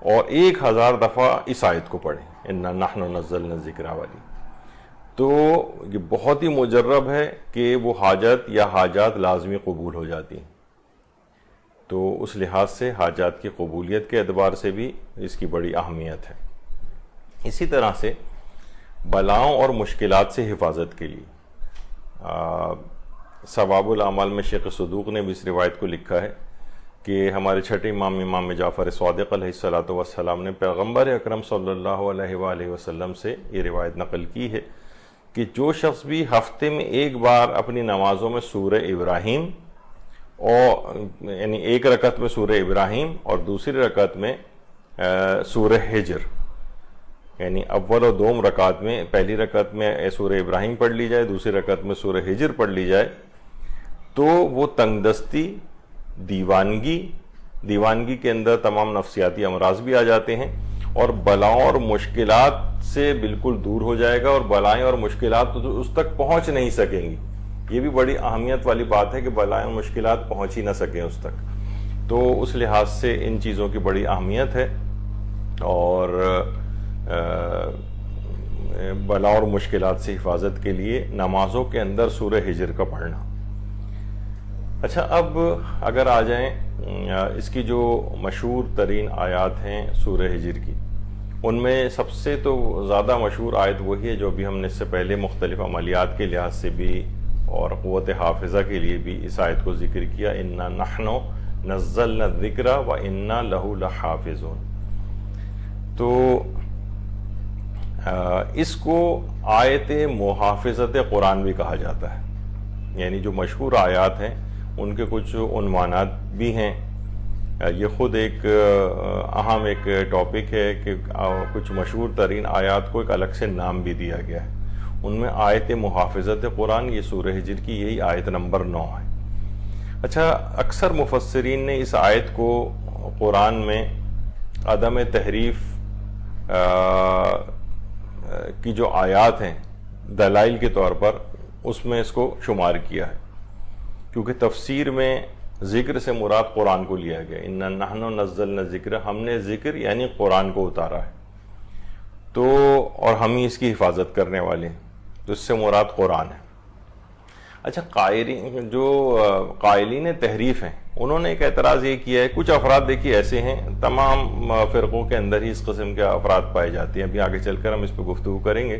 اور 1000 دفعہ اس آیت کو پڑھیں، اِنَّا نَحْنُ نَزَّلْنَا الذِّكْرَ والی، تو یہ بہت ہی مجرب ہے کہ وہ حاجت یا حاجات لازمی قبول ہو جاتی ہیں۔ تو اس لحاظ سے حاجات کی قبولیت کے اعتبار سے بھی اس کی بڑی اہمیت ہے۔ اسی طرح سے بلاؤں اور مشکلات سے حفاظت کے لیے ثواب الاعمال میں شیخ صدوق نے بھی اس روایت کو لکھا ہے کہ ہمارے چھٹے امام جعفر صادق علیہ السلام نے پیغمبر اکرم صلی اللہ علیہ وآلہ وسلم سے یہ روایت نقل کی ہے کہ جو شخص بھی ہفتے میں ایک بار اپنی نمازوں میں سورہ ابراہیم، اور یعنی ایک رکعت میں سورہ ابراہیم اور دوسری رکعت میں سورہ ہجر، یعنی اول و دوم رکعت میں پہلی رکعت میں سورہ ابراہیم پڑھ لی جائے، دوسری رکعت میں سورہ ہجر پڑھ لی جائے، تو وہ تنگ دستی، دیوانگی کے اندر تمام نفسیاتی امراض بھی آ جاتے ہیں، اور بلاؤں اور مشکلات سے بالکل دور ہو جائے گا، اور بلائیں اور مشکلات تو اس تک پہنچ نہیں سکیں گی۔ یہ بھی بڑی اہمیت والی بات ہے کہ بلائیں اور مشکلات پہنچ ہی نہ سکیں اس تک۔ تو اس لحاظ سے ان چیزوں کی بڑی اہمیت ہے، اور بلاؤں اور مشکلات سے حفاظت کے لیے نمازوں کے اندر سورہ ہجر کا پڑھنا۔ اچھا، اب اگر آ جائیں اس کی جو مشہور ترین آیات ہیں سورہ ہجر کی، ان میں سب سے تو زیادہ مشہور آیت وہی ہے جو ابھی ہم نے اس سے پہلے مختلف عملیات کے لحاظ سے بھی اور قوت حافظہ کے لیے بھی اس آیت کو ذکر کیا، اِنَّا نَحْنُ نَزَّلْنَا الذِّكْرَ وَإِنَّا لَهُ لَحَافِظُونَ۔ تو اس کو آیت محافظت قرآن بھی کہا جاتا ہے، یعنی جو مشہور آیات ہیں ان کے کچھ عنوانات بھی ہیں۔ یہ خود ایک اہم ایک ٹاپک ہے کہ کچھ مشہور ترین آیات کو ایک الگ سے نام بھی دیا گیا ہے۔ ان میں آیت محافظت قرآن، یہ سورہ ہجر کی یہی آیت نمبر 9 ہے۔ اچھا، اکثر مفسرین نے اس آیت کو قرآن میں عدم تحریف کی جو آیات ہیں دلائل کے طور پر اس میں اس کو شمار کیا ہے، کیونکہ تفسیر میں ذکر سے مراد قرآن کو لیا گیا، اِنَّا نَحْنُ نَزَّلْنَا الذِّكْرَ، ہم نے ذکر یعنی قرآن کو اتارا ہے، تو اور ہم ہی اس کی حفاظت کرنے والے ہیں، تو اس سے مراد قرآن ہے۔ اچھا، قائلین تحریف ہیں، انہوں نے ایک اعتراض یہ کیا ہے، کچھ افراد دیکھیے ایسے ہیں، تمام فرقوں کے اندر ہی اس قسم کے افراد پائے جاتے ہیں، ابھی آگے چل کر ہم اس پہ گفتگو کریں گے،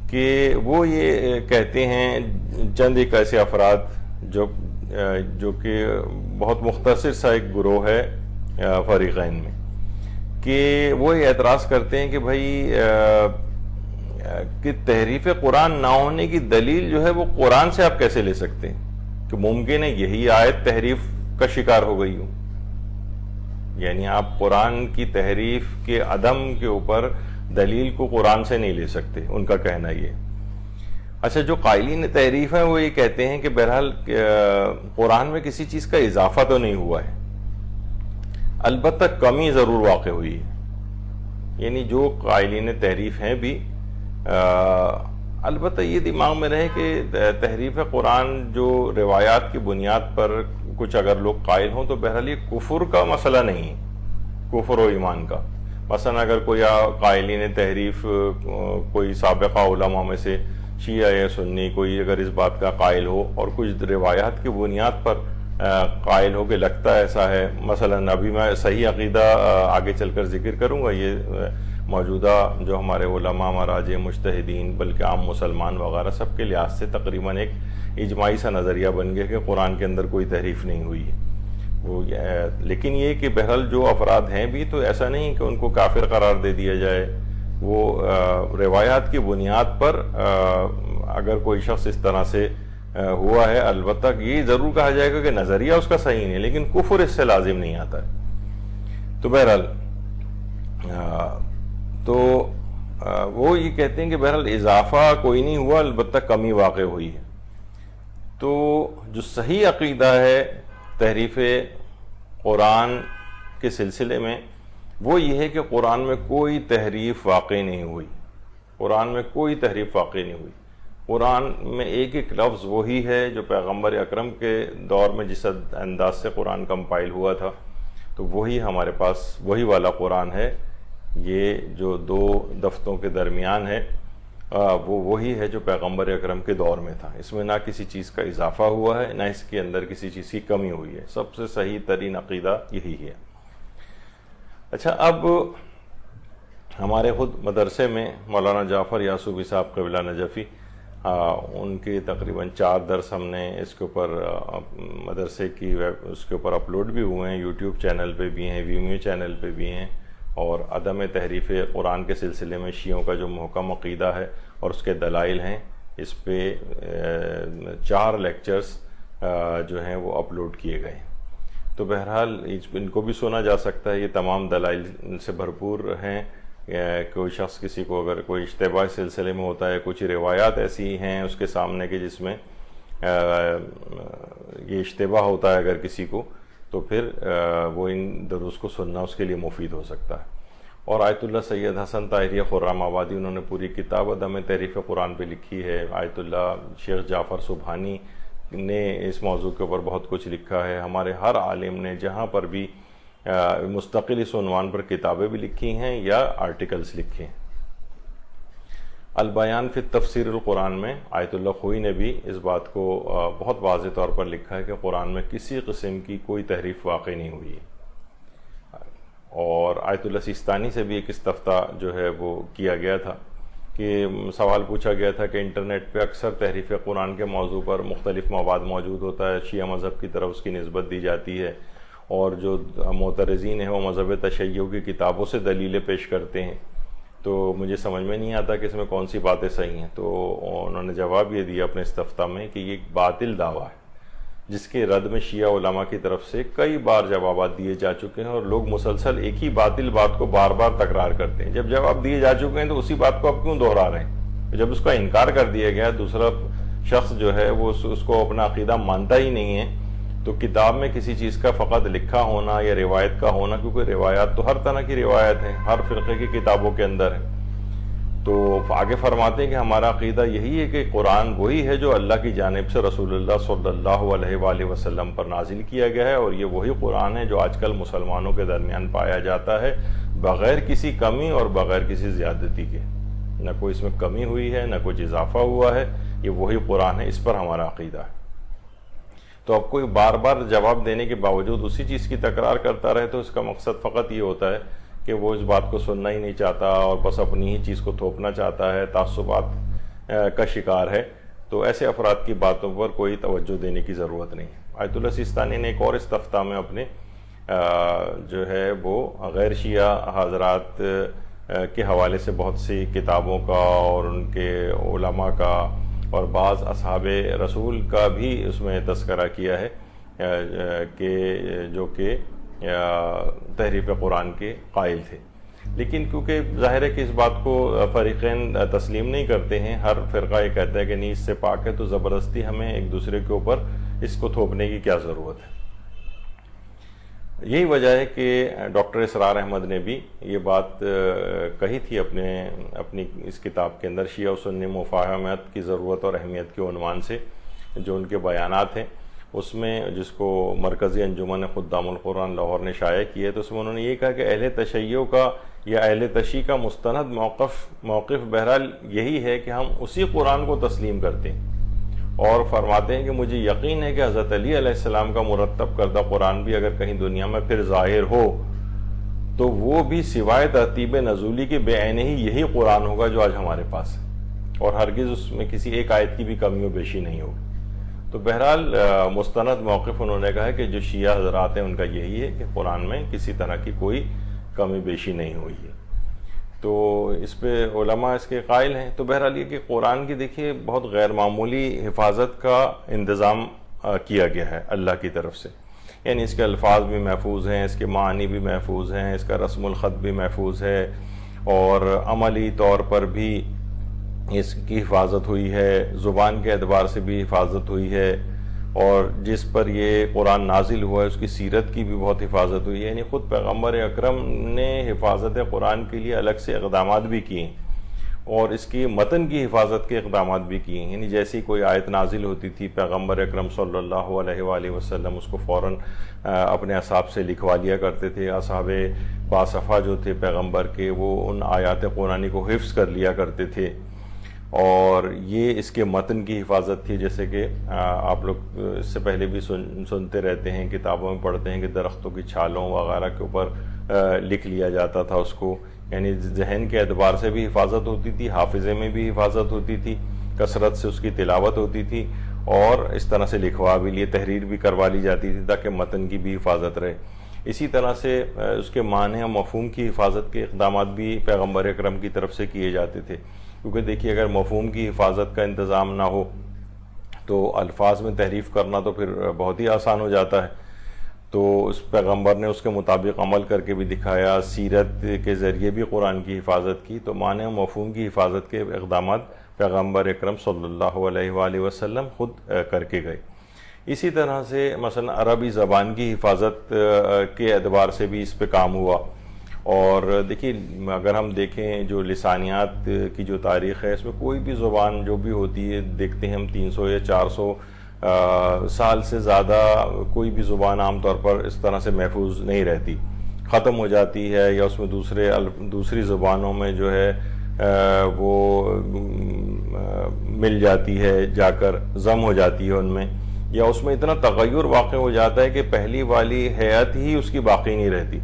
کہ وہ یہ کہتے ہیں، چند ایک ایسے افراد جو کہ بہت مختصر سا ایک گروہ ہے فریقین میں، کہ وہ یہ اعتراض کرتے ہیں کہ بھائی کہ تحریف قرآن نہ ہونے کی دلیل جو ہے وہ قرآن سے آپ کیسے لے سکتے ہیں کہ ممکن ہے یہی آیت تحریف کا شکار ہو گئی ہو، یعنی آپ قرآن کی تحریف کے عدم کے اوپر دلیل کو قرآن سے نہیں لے سکتے، ان کا کہنا یہ۔ اچھا، جو قائلین تحریف ہیں وہ یہ کہتے ہیں کہ بہرحال قرآن میں کسی چیز کا اضافہ تو نہیں ہوا ہے، البتہ کمی ضرور واقع ہوئی ہے، یعنی جو قائلین تحریف ہیں بھی البتہ یہ دماغ میں رہے کہ تحریف قرآن جو روایات کی بنیاد پر کچھ اگر لوگ قائل ہوں تو بہرحال یہ کفر کا مسئلہ نہیں ہے، کفر و ایمان کا۔ مثلا اگر کوئی قائلین تحریف کوئی سابقہ علماء میں سے شیعہ یا سنی کوئی اگر اس بات کا قائل ہو اور کچھ روایات کی بنیاد پر قائل ہو کہ لگتا ایسا ہے، مثلا ابھی میں صحیح عقیدہ آگے چل کر ذکر کروں گا، یہ موجودہ جو ہمارے علماء مراجع مجتہدین بلکہ عام مسلمان وغیرہ سب کے لحاظ سے تقریباً ایک اجماعی سا نظریہ بن گیا کہ قرآن کے اندر کوئی تحریف نہیں ہوئی ہے وہ، لیکن یہ کہ بہرحال جو افراد ہیں بھی تو ایسا نہیں کہ ان کو کافر قرار دے دیا جائے، وہ روایات کی بنیاد پر اگر کوئی شخص اس طرح سے ہوا ہے، البتہ یہ ضرور کہا جائے گا کہ نظریہ اس کا صحیح نہیں، لیکن کفر اس سے لازم نہیں آتا ہے۔ تو بہرحال تو وہ یہ کہتے ہیں کہ بہرحال اضافہ کوئی نہیں ہوا، البتہ کمی واقع ہوئی ہے۔ تو جو صحیح عقیدہ ہے تحریف قرآن کے سلسلے میں وہ یہ ہے کہ قرآن میں کوئی تحریف واقع نہیں ہوئی، قرآن میں کوئی تحریف واقع نہیں ہوئی۔ قرآن میں ایک ایک لفظ وہی ہے جو پیغمبر اکرم کے دور میں جس انداز سے قرآن کمپائل ہوا تھا تو وہی ہمارے پاس وہی والا قرآن ہے۔ یہ جو دو دفتوں کے درمیان ہے وہ وہی ہے جو پیغمبر اکرم کے دور میں تھا، اس میں نہ کسی چیز کا اضافہ ہوا ہے نہ اس کے اندر کسی چیز کی کمی ہوئی ہے، سب سے صحیح ترین عقیدہ یہی ہے۔ اچھا، اب ہمارے خود مدرسے میں مولانا جعفر یعصوبی صاحب قبلہ نجفی، ان کے تقریباً 4 درس ہم نے اس کے اوپر مدرسے کی اس کے اوپر اپلوڈ بھی ہوئے ہیں، یوٹیوب چینل پہ بھی ہیں، ویمیو چینل پہ بھی ہیں، اور عدم تحریف قرآن کے سلسلے میں شیعوں کا جو محکم عقیدہ ہے اور اس کے دلائل ہیں، اس پہ 4 لیکچرز جو ہیں وہ اپلوڈ کیے گئے ہیں۔ تو بہرحال ان کو بھی سنا جا سکتا ہے، یہ تمام دلائل سے بھرپور ہیں۔ کوئی شخص کسی کو اگر کوئی اشتباہ سلسلے میں ہوتا ہے، کچھ روایات ایسی ہیں اس کے سامنے کہ جس میں یہ اشتباہ ہوتا ہے اگر کسی کو، تو پھر وہ ان دروس کو سننا اس کے لیے مفید ہو سکتا ہے۔ اور آیت اللہ سید حسن طاہری خرم آبادی، انہوں نے پوری کتاب عدم تحریف قرآن پہ لکھی ہے۔ آیت اللہ شیخ جعفر سبحانی نے اس موضوع کے اوپر بہت کچھ لکھا ہے۔ ہمارے ہر عالم نے جہاں پر بھی مستقل اس عنوان پر کتابیں بھی لکھی ہیں یا آرٹیکلز لکھے ہیں۔ البیان فی تفسیر القرآن میں آیت اللہ خوئی نے بھی اس بات کو بہت واضح طور پر لکھا ہے کہ قرآن میں کسی قسم کی کوئی تحریف واقع نہیں ہوئی ہے۔ اور آیت اللہ سیستانی سے بھی ایک استفتاء جو ہے وہ کیا گیا تھا کہ سوال پوچھا گیا تھا کہ انٹرنیٹ پہ اکثر تحریف قرآن کے موضوع پر مختلف مواد موجود ہوتا ہے، شیعہ مذہب کی طرف اس کی نسبت دی جاتی ہے، اور جو معترضین ہیں وہ مذہب تشیع کی کتابوں سے دلیلیں پیش کرتے ہیں، تو مجھے سمجھ میں نہیں آتا کہ اس میں کون سی باتیں صحیح ہیں۔ تو انہوں نے جواب یہ دیا اپنے استفتاء میں کہ یہ ایک باطل دعویٰ ہے جس کے رد میں شیعہ علماء کی طرف سے کئی بار جوابات دیے جا چکے ہیں، اور لوگ مسلسل ایک ہی باطل بات کو بار بار تکرار کرتے ہیں۔ جب جواب دیے جا چکے ہیں تو اسی بات کو اب کیوں دہرا رہے ہیں؟ جب اس کا انکار کر دیا گیا، دوسرا شخص جو ہے وہ اس کو اپنا عقیدہ مانتا ہی نہیں ہے، تو کتاب میں کسی چیز کا فقط لکھا ہونا یا روایت کا ہونا، کیونکہ روایات تو ہر طرح کی روایت ہیں، ہر فرقے کی کتابوں کے اندر ہے، تو آگے فرماتے ہیں کہ ہمارا عقیدہ یہی ہے کہ قرآن وہی ہے جو اللہ کی جانب سے رسول اللہ صلی اللہ علیہ وآلہ وسلم پر نازل کیا گیا ہے، اور یہ وہی قرآن ہے جو آج کل مسلمانوں کے درمیان پایا جاتا ہے بغیر کسی کمی اور بغیر کسی زیادتی کے، نہ کوئی اس میں کمی ہوئی ہے نہ کچھ اضافہ ہوا ہے، یہ وہی قرآن ہے، اس پر ہمارا عقیدہ ہے۔ تو اب کوئی بار بار جواب دینے کے باوجود اسی چیز کی تکرار کرتا رہے تو اس کا مقصد فقط یہ ہوتا ہے کہ وہ اس بات کو سننا ہی نہیں چاہتا اور بس اپنی ہی چیز کو تھوپنا چاہتا ہے، تعصبات کا شکار ہے۔ تو ایسے افراد کی باتوں پر کوئی توجہ دینے کی ضرورت نہیں ہے۔ آیت اللہ سیستانی نے ایک اور استفتاء میں اپنے جو ہے وہ غیر شیعہ حضرات کے حوالے سے بہت سی کتابوں کا اور ان کے علماء کا اور بعض اصحاب رسول کا بھی اس میں تذکرہ کیا ہے کہ جو کہ تحریف قرآن کے قائل تھے، لیکن کیونکہ ظاہر ہے کہ اس بات کو فریقین تسلیم نہیں کرتے ہیں، ہر فرقہ یہ کہتا ہے کہ نہیں اس سے پاک ہے، تو زبردستی ہمیں ایک دوسرے کے اوپر اس کو تھوپنے کی کیا ضرورت ہے۔ یہی وجہ ہے کہ ڈاکٹر اسرار احمد نے بھی یہ بات کہی تھی اپنی اس کتاب کے اندر، شیعہ و سنی مفاہمت کی ضرورت اور اہمیت کے عنوان سے جو ان کے بیانات ہیں، اس میں جس کو مرکزی انجمن خدام القرآن لاہور نے شائع کی ہے، تو اس میں انہوں نے یہ کہا کہ اہل تشیع کا یا اہل تشیع کا مستند موقف بہرحال یہی ہے کہ ہم اسی قرآن کو تسلیم کرتے ہیں اور فرماتے ہیں کہ مجھے یقین ہے کہ حضرت علی علیہ السلام کا مرتب کردہ قرآن بھی اگر کہیں دنیا میں پھر ظاہر ہو تو وہ بھی سوائے ترتیب نزولی کے بے عین ہی یہی قرآن ہوگا جو آج ہمارے پاس ہے، اور ہرگز اس میں کسی ایک آیت کی بھی کمی و بیشی نہیں ہوگی۔ تو بہرحال مستند موقف انہوں نے کہا ہے کہ جو شیعہ حضرات ہیں ان کا یہی ہے کہ قرآن میں کسی طرح کی کوئی کمی بیشی نہیں ہوئی ہے، تو اس پہ علماء اس کے قائل ہیں۔ تو بہرحال یہ کہ قرآن کی دیکھیے بہت غیر معمولی حفاظت کا انتظام کیا گیا ہے اللہ کی طرف سے، یعنی اس کے الفاظ بھی محفوظ ہیں، اس کے معنی بھی محفوظ ہیں، اس کا رسم الخط بھی محفوظ ہے، اور عملی طور پر بھی اس کی حفاظت ہوئی ہے، زبان کے اعتبار سے بھی حفاظت ہوئی ہے، اور جس پر یہ قرآن نازل ہوا ہے اس کی سیرت کی بھی بہت حفاظت ہوئی ہے، یعنی خود پیغمبر اکرم نے حفاظت قرآن کے لیے الگ سے اقدامات بھی کیے ہیں، اور اس کی متن کی حفاظت کے اقدامات بھی کیے ہیں، یعنی جیسی کوئی آیت نازل ہوتی تھی پیغمبر اکرم صلی اللہ علیہ وآلہ وسلم اس کو فوراً اپنے اصحاب سے لکھوا لیا کرتے تھے۔ اصحاب باصفا جو تھے پیغمبر کے، وہ ان آیات قرآنی کو حفظ کر لیا کرتے تھے، اور یہ اس کے متن کی حفاظت تھی، جیسے کہ آپ لوگ اس سے پہلے بھی سنتے رہتے ہیں، کتابوں میں پڑھتے ہیں کہ درختوں کی چھالوں وغیرہ کے اوپر لکھ لیا جاتا تھا اس کو، یعنی ذہن کے اعتبار سے بھی حفاظت ہوتی تھی، حافظے میں بھی حفاظت ہوتی تھی، کثرت سے اس کی تلاوت ہوتی تھی، اور اس طرح سے لکھوا بھی لیے تحریر بھی کروا لی جاتی تھی تاکہ متن کی بھی حفاظت رہے۔ اسی طرح سے اس کے معنی و مفہوم کی حفاظت کے اقدامات بھی پیغمبر اکرم کی طرف سے کیے جاتے تھے، کیونکہ دیکھیے اگر مفہوم کی حفاظت کا انتظام نہ ہو تو الفاظ میں تحریف کرنا تو پھر بہت ہی آسان ہو جاتا ہے، تو اس پیغمبر نے اس کے مطابق عمل کر کے بھی دکھایا، سیرت کے ذریعے بھی قرآن کی حفاظت کی، تو معنی و مفہوم کی حفاظت کے اقدامات پیغمبر اکرم صلی اللہ علیہ وآلہ وسلم خود کر کے گئے۔ اسی طرح سے مثلا عربی زبان کی حفاظت کے اعتبار سے بھی اس پہ کام ہوا، اور دیکھیے اگر ہم دیکھیں جو لسانیات کی جو تاریخ ہے اس میں کوئی بھی زبان جو بھی ہوتی ہے دیکھتے ہیں ہم 300 یا 400 سال سے زیادہ کوئی بھی زبان عام طور پر اس طرح سے محفوظ نہیں رہتی، ختم ہو جاتی ہے، یا اس میں دوسری زبانوں میں جو ہے وہ مل جاتی ہے، جا کر ضم ہو جاتی ہے ان میں، یا اس میں اتنا تغیر واقع ہو جاتا ہے کہ پہلی والی حیت ہی اس کی باقی نہیں رہتی۔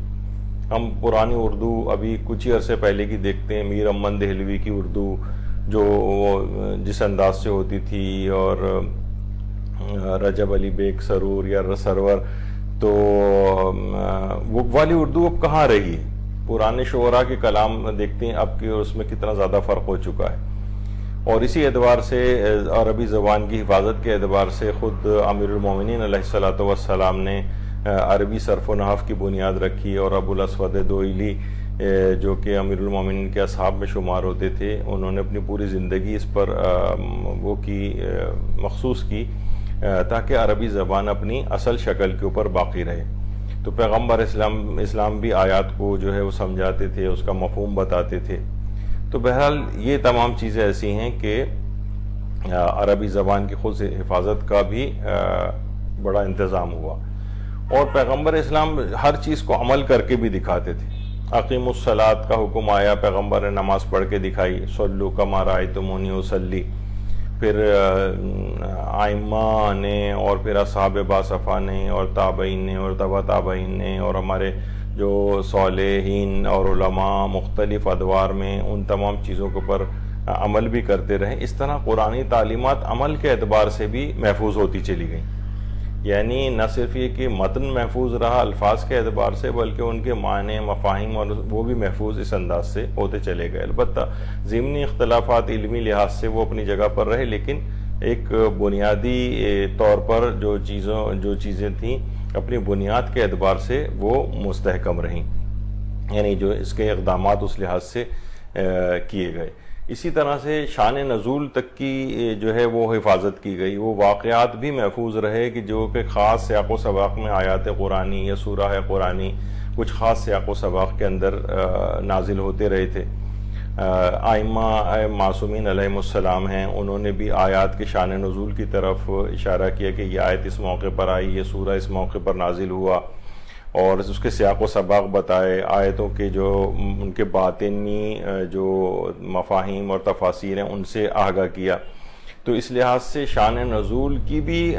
ہم پرانی اردو ابھی کچھ ہی عرصے پہلے کی دیکھتے ہیں، میر امن دہلوی کی اردو جو جس انداز سے ہوتی تھی، اور رجب علی بیگ سرور یا سرور، تو وہ والی اردو اب کہاں رہی ہے؟ پرانے شعراء کے کلام دیکھتے ہیں اب کہ اس میں کتنا زیادہ فرق ہو چکا ہے، اور اسی اعتبار سے عربی زبان کی حفاظت کے اعتبار سے خود امیر المومنین علیہ السلام نے عربی صرف و نحو کی بنیاد رکھی، اور ابو الاسود دوئلی جو کہ امیر المومنین کے اصحاب میں شمار ہوتے تھے، انہوں نے اپنی پوری زندگی اس پر وہ کی مخصوص کی تاکہ عربی زبان اپنی اصل شکل کے اوپر باقی رہے۔ تو پیغمبر اسلام بھی آیات کو جو ہے وہ سمجھاتے تھے، اس کا مفہوم بتاتے تھے۔ تو بہرحال یہ تمام چیزیں ایسی ہیں کہ عربی زبان کی خود حفاظت کا بھی بڑا انتظام ہوا، اور پیغمبر اسلام ہر چیز کو عمل کر کے بھی دکھاتے تھے۔ اقیم الصلاۃ کا حکم آیا، پیغمبر نے نماز پڑھ کے دکھائی، صلو کما رأیتمونی اصلی، پھر ائمہ نے اور پھر اصحاب باصفا نے اور تابعین نے اور تبع تابعین نے اور ہمارے جو صالحین اور علماء مختلف ادوار میں ان تمام چیزوں کے اوپر عمل بھی کرتے رہے۔ اس طرح قرآنی تعلیمات عمل کے اعتبار سے بھی محفوظ ہوتی چلی گئیں، یعنی نہ صرف یہ کہ متن محفوظ رہا الفاظ کے اعتبار سے، بلکہ ان کے معنی مفاہیم اور وہ بھی محفوظ اس انداز سے ہوتے چلے گئے۔ البتہ ضمنی اختلافات علمی لحاظ سے وہ اپنی جگہ پر رہے، لیکن ایک بنیادی طور پر جو چیزیں تھیں اپنی بنیاد کے اعتبار سے وہ مستحکم رہیں، یعنی جو اس کے اقدامات اس لحاظ سے کیے گئے۔ اسی طرح سے شان نزول تک کی جو ہے وہ حفاظت کی گئی، وہ واقعات بھی محفوظ رہے کہ جو کہ خاص سیاق و سباق میں آیات قرآنی یا سورہ قرآنی کچھ خاص سیاق و سباق کے اندر نازل ہوتے رہے تھے۔ ائمہ معصومین علیہم السلام ہیں، انہوں نے بھی آیات کے شان نزول کی طرف اشارہ کیا کہ یہ آیت اس موقع پر آئی، یہ سورہ اس موقع پر نازل ہوا، اور اس کے سیاق و سباق بتائے، آیتوں کے جو ان کے باطنی جو مفاہیم اور تفاسیر ہیں ان سے آگاہ کیا. تو اس لحاظ سے شان نزول کی بھی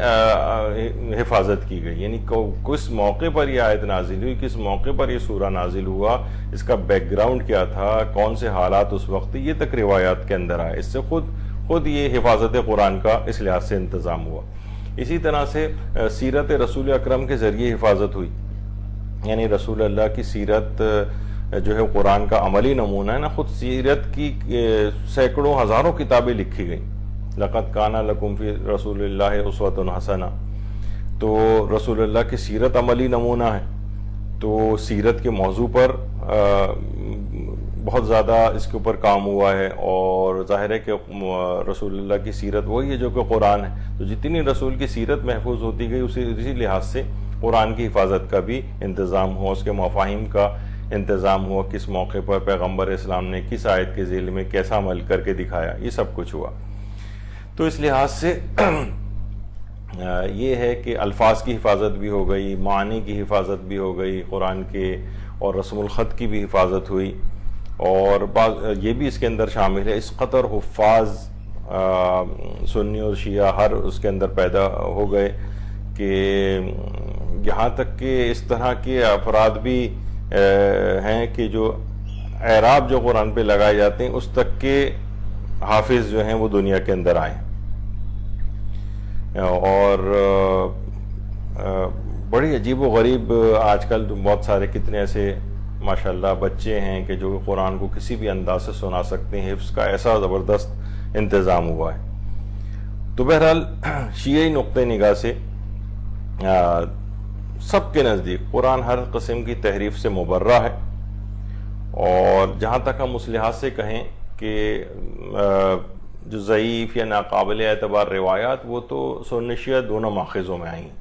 حفاظت کی گئی، یعنی کس موقع پر یہ آیت نازل ہوئی، کس موقع پر یہ سورہ نازل ہوا، اس کا بیک گراؤنڈ کیا تھا، کون سے حالات اس وقت، یہ تک روایات کے اندر آئے. اس سے خود یہ حفاظت قرآن کا اس لحاظ سے انتظام ہوا. اسی طرح سے سیرت رسول اکرم کے ذریعے حفاظت ہوئی، یعنی رسول اللہ کی سیرت جو ہے قرآن کا عملی نمونہ ہے نا. خود سیرت کی سینکڑوں ہزاروں کتابیں لکھی گئیں. لقد کان لکم فی رسول اللہ اسوۃ حسنہ، تو رسول اللہ کی سیرت عملی نمونہ ہے. تو سیرت کے موضوع پر بہت زیادہ اس کے اوپر کام ہوا ہے، اور ظاہر ہے کہ رسول اللہ کی سیرت وہی ہے جو کہ قرآن ہے. تو جتنی رسول کی سیرت محفوظ ہوتی گئی اسی لحاظ سے قرآن کی حفاظت کا بھی انتظام ہوا، اس کے مفاہیم کا انتظام ہوا، کس موقع پر پیغمبر اسلام نے کس آیت کے ذیل میں کیسا عمل کر کے دکھایا، یہ سب کچھ ہوا. تو اس لحاظ سے یہ ہے کہ الفاظ کی حفاظت بھی ہو گئی، معنی کی حفاظت بھی ہو گئی قرآن کے، اور رسم الخط کی بھی حفاظت ہوئی. اور یہ بھی اس کے اندر شامل ہے، اس قطر حفاظ سنی اور شیعہ ہر اس کے اندر پیدا ہو گئے کہ یہاں تک کہ اس طرح کے افراد بھی ہیں کہ جو اعراب جو قرآن پہ لگائے جاتے ہیں اس تک کے حافظ جو ہیں وہ دنیا کے اندر آئے. اور بڑی عجیب و غریب آج کل بہت سارے کتنے ایسے ماشاءاللہ بچے ہیں کہ جو قرآن کو کسی بھی انداز سے سنا سکتے ہیں، حفظ کا ایسا زبردست انتظام ہوا ہے. تو بہرحال شیعی نقطۂ نگاہ سے سب کے نزدیک قرآن ہر قسم کی تحریف سے مبرہ ہے. اور جہاں تک ہم اس لحاظ سے کہیں کہ جو ضعیف یا ناقابل اعتبار روایات وہ تو سنی شیعہ دونوں ماخذوں میں آئی ہیں.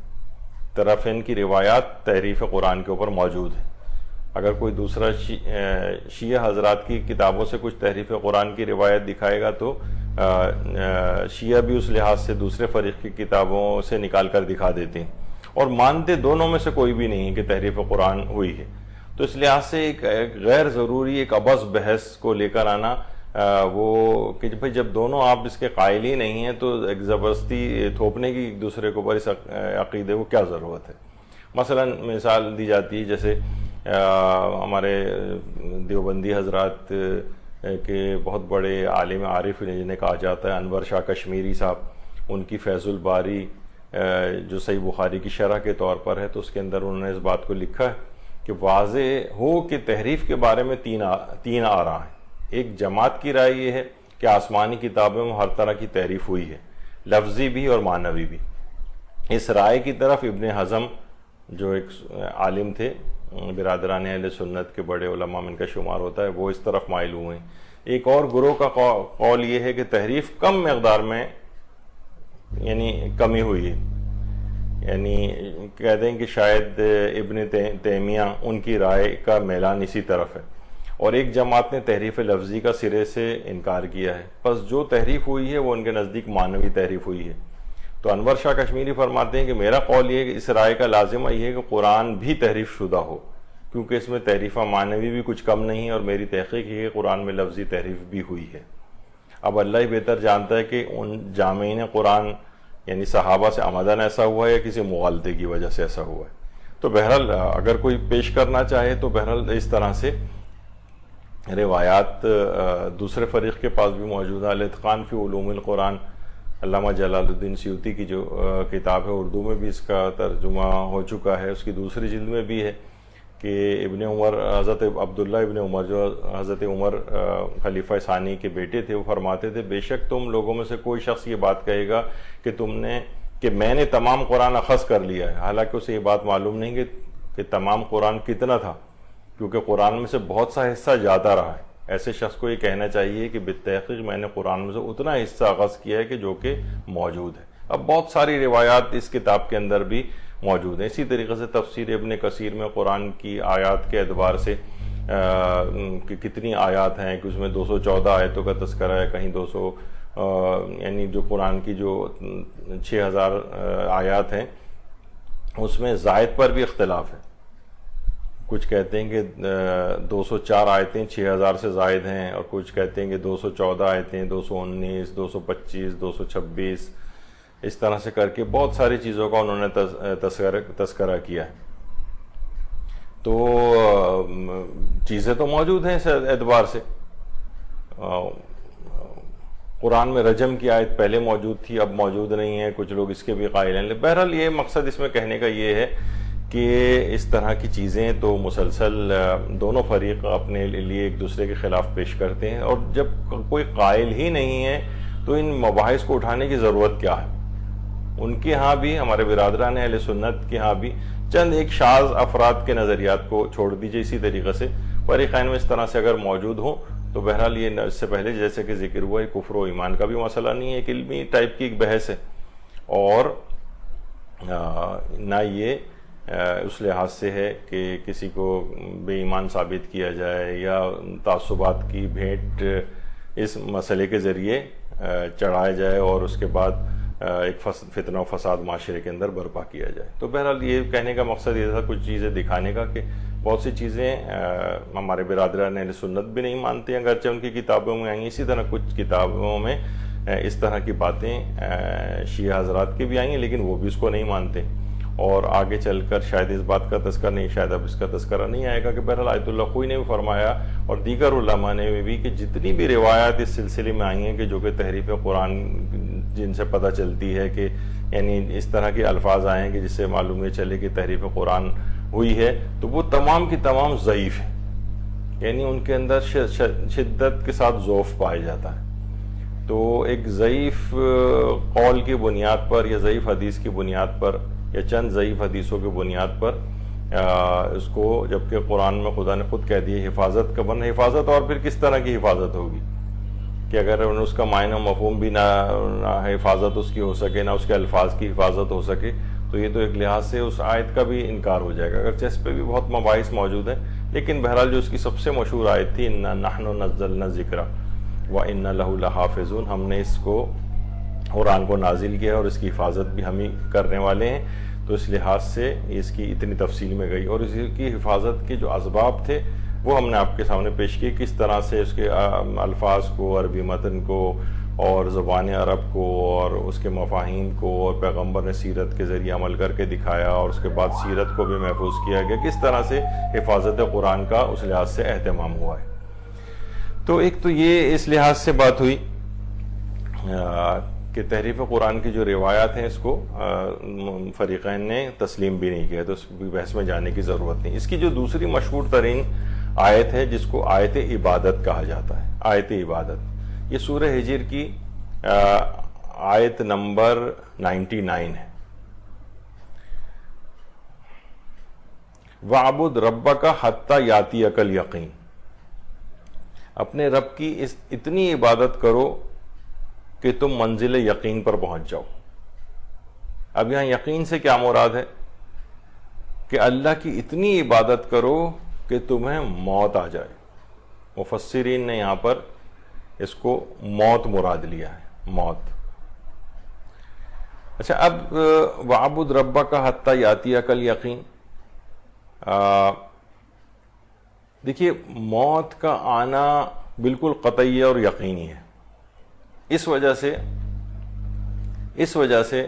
طرفین کی روایات تحریف قرآن کے اوپر موجود ہیں. اگر کوئی دوسرا شیعہ حضرات کی کتابوں سے کچھ تحریف قرآن کی روایت دکھائے گا تو شیعہ بھی اس لحاظ سے دوسرے فریق کی کتابوں سے نکال کر دکھا دیتے ہیں، اور مانتے دونوں میں سے کوئی بھی نہیں ہے کہ تحریف قرآن ہوئی ہے. تو اس لحاظ سے ایک غیر ضروری ایک عبث بحث کو لے کر آنا وہ کہ بھئی جب دونوں آپ اس کے قائل ہی نہیں ہیں تو ایک زبردستی تھوپنے کی ایک دوسرے کے اوپر اس عقیدے کو کیا ضرورت ہے. مثلا مثال دی جاتی ہے جیسے ہمارے دیوبندی حضرات کے بہت بڑے عالم عارف جنہیں کہا جاتا ہے انور شاہ کشمیری صاحب، ان کی فیض الباری جو صحیح بخاری کی شرح کے طور پر ہے، تو اس کے اندر انہوں نے اس بات کو لکھا ہے کہ واضح ہو کہ تحریف کے بارے میں تین آراء ہیں. ایک جماعت کی رائے یہ ہے کہ آسمانی کتابوں میں ہر طرح کی تحریف ہوئی ہے، لفظی بھی اور معنوی بھی. اس رائے کی طرف ابن حزم جو ایک عالم تھے، برادران اہل سنت کے بڑے علماء میں ان کا شمار ہوتا ہے، وہ اس طرف مائل ہوئے ہیں. ایک اور گروہ کا قول یہ ہے کہ تحریف کم مقدار میں یعنی کمی ہوئی ہے، یعنی کہہ دیں کہ شاید ابن تیمیہ ان کی رائے کا میلان اسی طرف ہے. اور ایک جماعت نے تحریف لفظی کا سرے سے انکار کیا ہے، پس جو تحریف ہوئی ہے وہ ان کے نزدیک معنوی تحریف ہوئی ہے. تو انور شاہ کشمیری فرماتے ہیں کہ میرا قول یہ ہے کہ اس رائے کا لازمہ یہ ہے کہ قرآن بھی تحریف شدہ ہو، کیونکہ اس میں تحریف معنوی بھی کچھ کم نہیں ہے، اور میری تحقیق یہ ہے کہ قرآن میں لفظی تحریف بھی ہوئی ہے. اب اللہ ہی بہتر جانتا ہے کہ ان جامعین قرآن یعنی صحابہ سے عمدن ایسا ہوا ہے یا کسی مغالطے کی وجہ سے ایسا ہوا ہے. تو بہرحال اگر کوئی پیش کرنا چاہے تو بہرحال اس طرح سے روایات دوسرے فریق کے پاس بھی موجود ہے. الاتقان فی علوم القرآن علامہ جلال الدین سیوطی کی جو کتاب ہے، اردو میں بھی اس کا ترجمہ ہو چکا ہے، اس کی دوسری جلد میں بھی ہے کہ ابن عمر حضرت عبداللہ ابن عمر جو حضرت عمر خلیفہ ثانی کے بیٹے تھے، وہ فرماتے تھے بے شک تم لوگوں میں سے کوئی شخص یہ بات کہے گا کہ میں نے تمام قرآن اخذ کر لیا ہے، حالانکہ اسے یہ بات معلوم نہیں کہ تمام قرآن کتنا تھا، کیونکہ قرآن میں سے بہت سا حصہ جاتا رہا ہے. ایسے شخص کو یہ کہنا چاہیے کہ بالتحقیق میں نے قرآن میں سے اتنا حصہ اخذ کیا ہے کہ جو کہ موجود ہے. اب بہت ساری روایات اس کتاب کے اندر بھی موجود ہیں. اسی طریقے سے تفسیر ابن کثیر میں قرآن کی آیات کے اعتبار سے کہ کتنی آیات ہیں کہ اس میں 214 آیتوں کا تذکرہ ہے، کہیں 200 یعنی جو قرآن کی جو 6000 آیات ہیں اس میں زائد پر بھی اختلاف ہے. کچھ کہتے ہیں کہ 204 آیتیں 6000 سے زائد ہیں، اور کچھ کہتے ہیں کہ 214 آیتیں، 219، 225، 226، اس طرح سے کر کے بہت ساری چیزوں کا انہوں نے تذکرہ کیا ہے۔ تو چیزیں تو موجود ہیں اس اعتبار سے۔ قرآن میں رجم کی آیت پہلے موجود تھی، اب موجود نہیں ہے، کچھ لوگ اس کے بھی قائل ہیں۔ بہرحال یہ مقصد اس میں کہنے کا یہ ہے کہ اس طرح کی چیزیں تو مسلسل دونوں فریق اپنے لیے ایک دوسرے کے خلاف پیش کرتے ہیں، اور جب کوئی قائل ہی نہیں ہے تو ان مباحث کو اٹھانے کی ضرورت کیا ہے؟ ان کے ہاں بھی، ہمارے برادران اہل سنت کے ہاں بھی چند ایک شاذ افراد کے نظریات کو چھوڑ دیجئے، اسی طریقے سے فریقین میں اس طرح سے اگر موجود ہوں تو بہرحال یہ اس سے پہلے جیسے کہ ذکر ہوا ہے، کفر و ایمان کا بھی مسئلہ نہیں ہے، ایک علمی ٹائپ کی ایک بحث ہے، اور نہ یہ اس لحاظ سے ہے کہ کسی کو بے ایمان ثابت کیا جائے یا تعصبات کی بھیٹ اس مسئلے کے ذریعے چڑھایا جائے اور اس کے بعد ایک فتنہ و فساد معاشرے کے اندر برپا کیا جائے۔ تو بہرحال یہ کہنے کا مقصد یہ تھا کچھ چیزیں دکھانے کا کہ بہت سی چیزیں ہمارے برادران اہل سنت بھی نہیں مانتے ہیں، اگرچہ ان کی کتابوں میں آئیں، اسی طرح کچھ کتابوں میں اس طرح کی باتیں شیعہ حضرات کی بھی آئیں، لیکن وہ بھی اس کو نہیں مانتے، اور آگے چل کر شاید اس بات کا تذکرہ نہیں، شاید اب اس کا تذکرہ نہیں آئے گا کہ بہرحال آیت اللہ خوئی نے بھی فرمایا اور دیگر علماء نے بھی کہ جتنی بھی روایات اس سلسلے میں آئی ہیں کہ جو کہ تحریف قرآن جن سے پتہ چلتی ہے کہ یعنی اس طرح کے الفاظ آئے ہیں کہ جس سے معلوم یہ چلے کہ تحریف قرآن ہوئی ہے، تو وہ تمام کی تمام ضعیف ہیں، یعنی ان کے اندر شدت کے ساتھ ضعف پایا جاتا ہے۔ تو ایک ضعیف قول کی بنیاد پر یا ضعیف حدیث کی بنیاد پر یا چند ضعیف حدیثوں کی بنیاد پر اس کو، جبکہ قرآن میں خدا نے خود کہہ دیا حفاظت کا بن، حفاظت اور پھر کس طرح کی حفاظت ہوگی کہ اگر اس کا معنی مفہوم بھی نہ حفاظت اس کی ہو سکے، نہ اس کے الفاظ کی حفاظت ہو سکے، تو یہ تو ایک لحاظ سے اس آیت کا بھی انکار ہو جائے گا، اگرچہ اس پہ بھی بہت مباحث موجود ہیں، لیکن بہرحال جو اس کی سب سے مشہور آیت تھی اِنَّا نَحْنُ نَزَّلْنَا الذِّکْرَ وَإِنَّا لَهُ لَحَافِظُونَ، ہم نے اس کو قرآن کو نازل کیا اور اس کی حفاظت بھی ہم ہی کرنے والے ہیں، تو اس لحاظ سے اس کی اتنی تفصیل میں گئی، اور اس کی حفاظت کے جو اسباب تھے وہ ہم نے آپ کے سامنے پیش کیے، کس طرح سے اس کے الفاظ کو، عربی متن کو اور زبان عرب کو اور اس کے مفاہیم کو، اور پیغمبر نے سیرت کے ذریعے عمل کر کے دکھایا، اور اس کے بعد سیرت کو بھی محفوظ کیا گیا، کس طرح سے حفاظت قرآن کا اس لحاظ سے اہتمام ہوا ہے۔ تو ایک تو یہ اس لحاظ سے بات ہوئی کہ تحریف قرآن کی جو روایات ہیں اس کو فریقین نے تسلیم بھی نہیں کیا، تو اس بحث میں جانے کی ضرورت نہیں۔ اس کی جو دوسری مشہور ترین آیت ہے جس کو آیت عبادت کہا جاتا ہے، آیت عبادت، یہ سورہ ہجر کی آیت نمبر 99 ہے۔ وَعْبُدْ رَبَّكَ حَتَّى يَأْتِيَكَ الْيَقِينُ، اپنے رب کی اتنی عبادت کرو کہ تم منزل یقین پر پہنچ جاؤ۔ اب یہاں یقین سے کیا مراد ہے؟ کہ اللہ کی اتنی عبادت کرو کہ تمہیں موت آ جائے۔ مفسرین نے یہاں پر اس کو موت مراد لیا ہے، موت۔ اچھا، اب وَعْبُدْ رَبَّكَ حَتَّى يَأْتِيَكَ الْيَقِينُ، دیکھیے موت کا آنا بالکل قطعی اور یقینی ہے، اس وجہ سے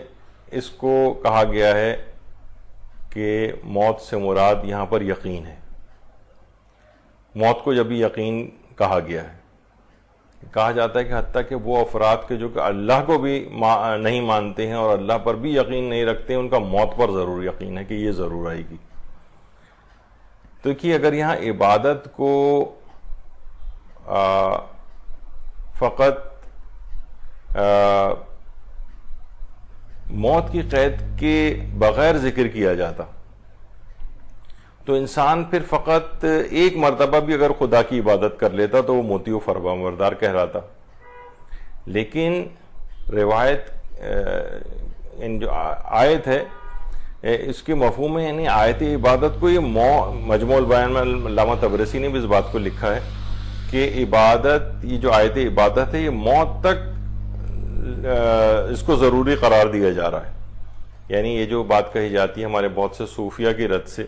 اس کو کہا گیا ہے کہ موت سے مراد یہاں پر یقین ہے۔ موت کو جب یقین کہا گیا ہے، کہا جاتا ہے کہ حتیٰ کہ وہ افراد کے جو کہ اللہ کو بھی نہیں مانتے ہیں اور اللہ پر بھی یقین نہیں رکھتے ہیں، ان کا موت پر ضرور یقین ہے کہ یہ ضرور آئے گی۔ تو کہ اگر یہاں عبادت کو فقط موت کی قید کے بغیر ذکر کیا جاتا تو انسان پھر فقط ایک مرتبہ بھی اگر خدا کی عبادت کر لیتا تو وہ موتی و فرمانبردار کہلاتا، لیکن روایت جو آیت ہے اس کے مفہوم میں، یعنی آیت عبادت کو، یہ مجموع البیان میں علامہ طبرسی نے بھی اس بات کو لکھا ہے کہ عبادت، یہ جو آیت عبادت ہے یہ موت تک اس کو ضروری قرار دیا جا رہا ہے۔ یعنی یہ جو بات کہی جاتی ہے ہمارے بہت سے صوفیہ کی رد سے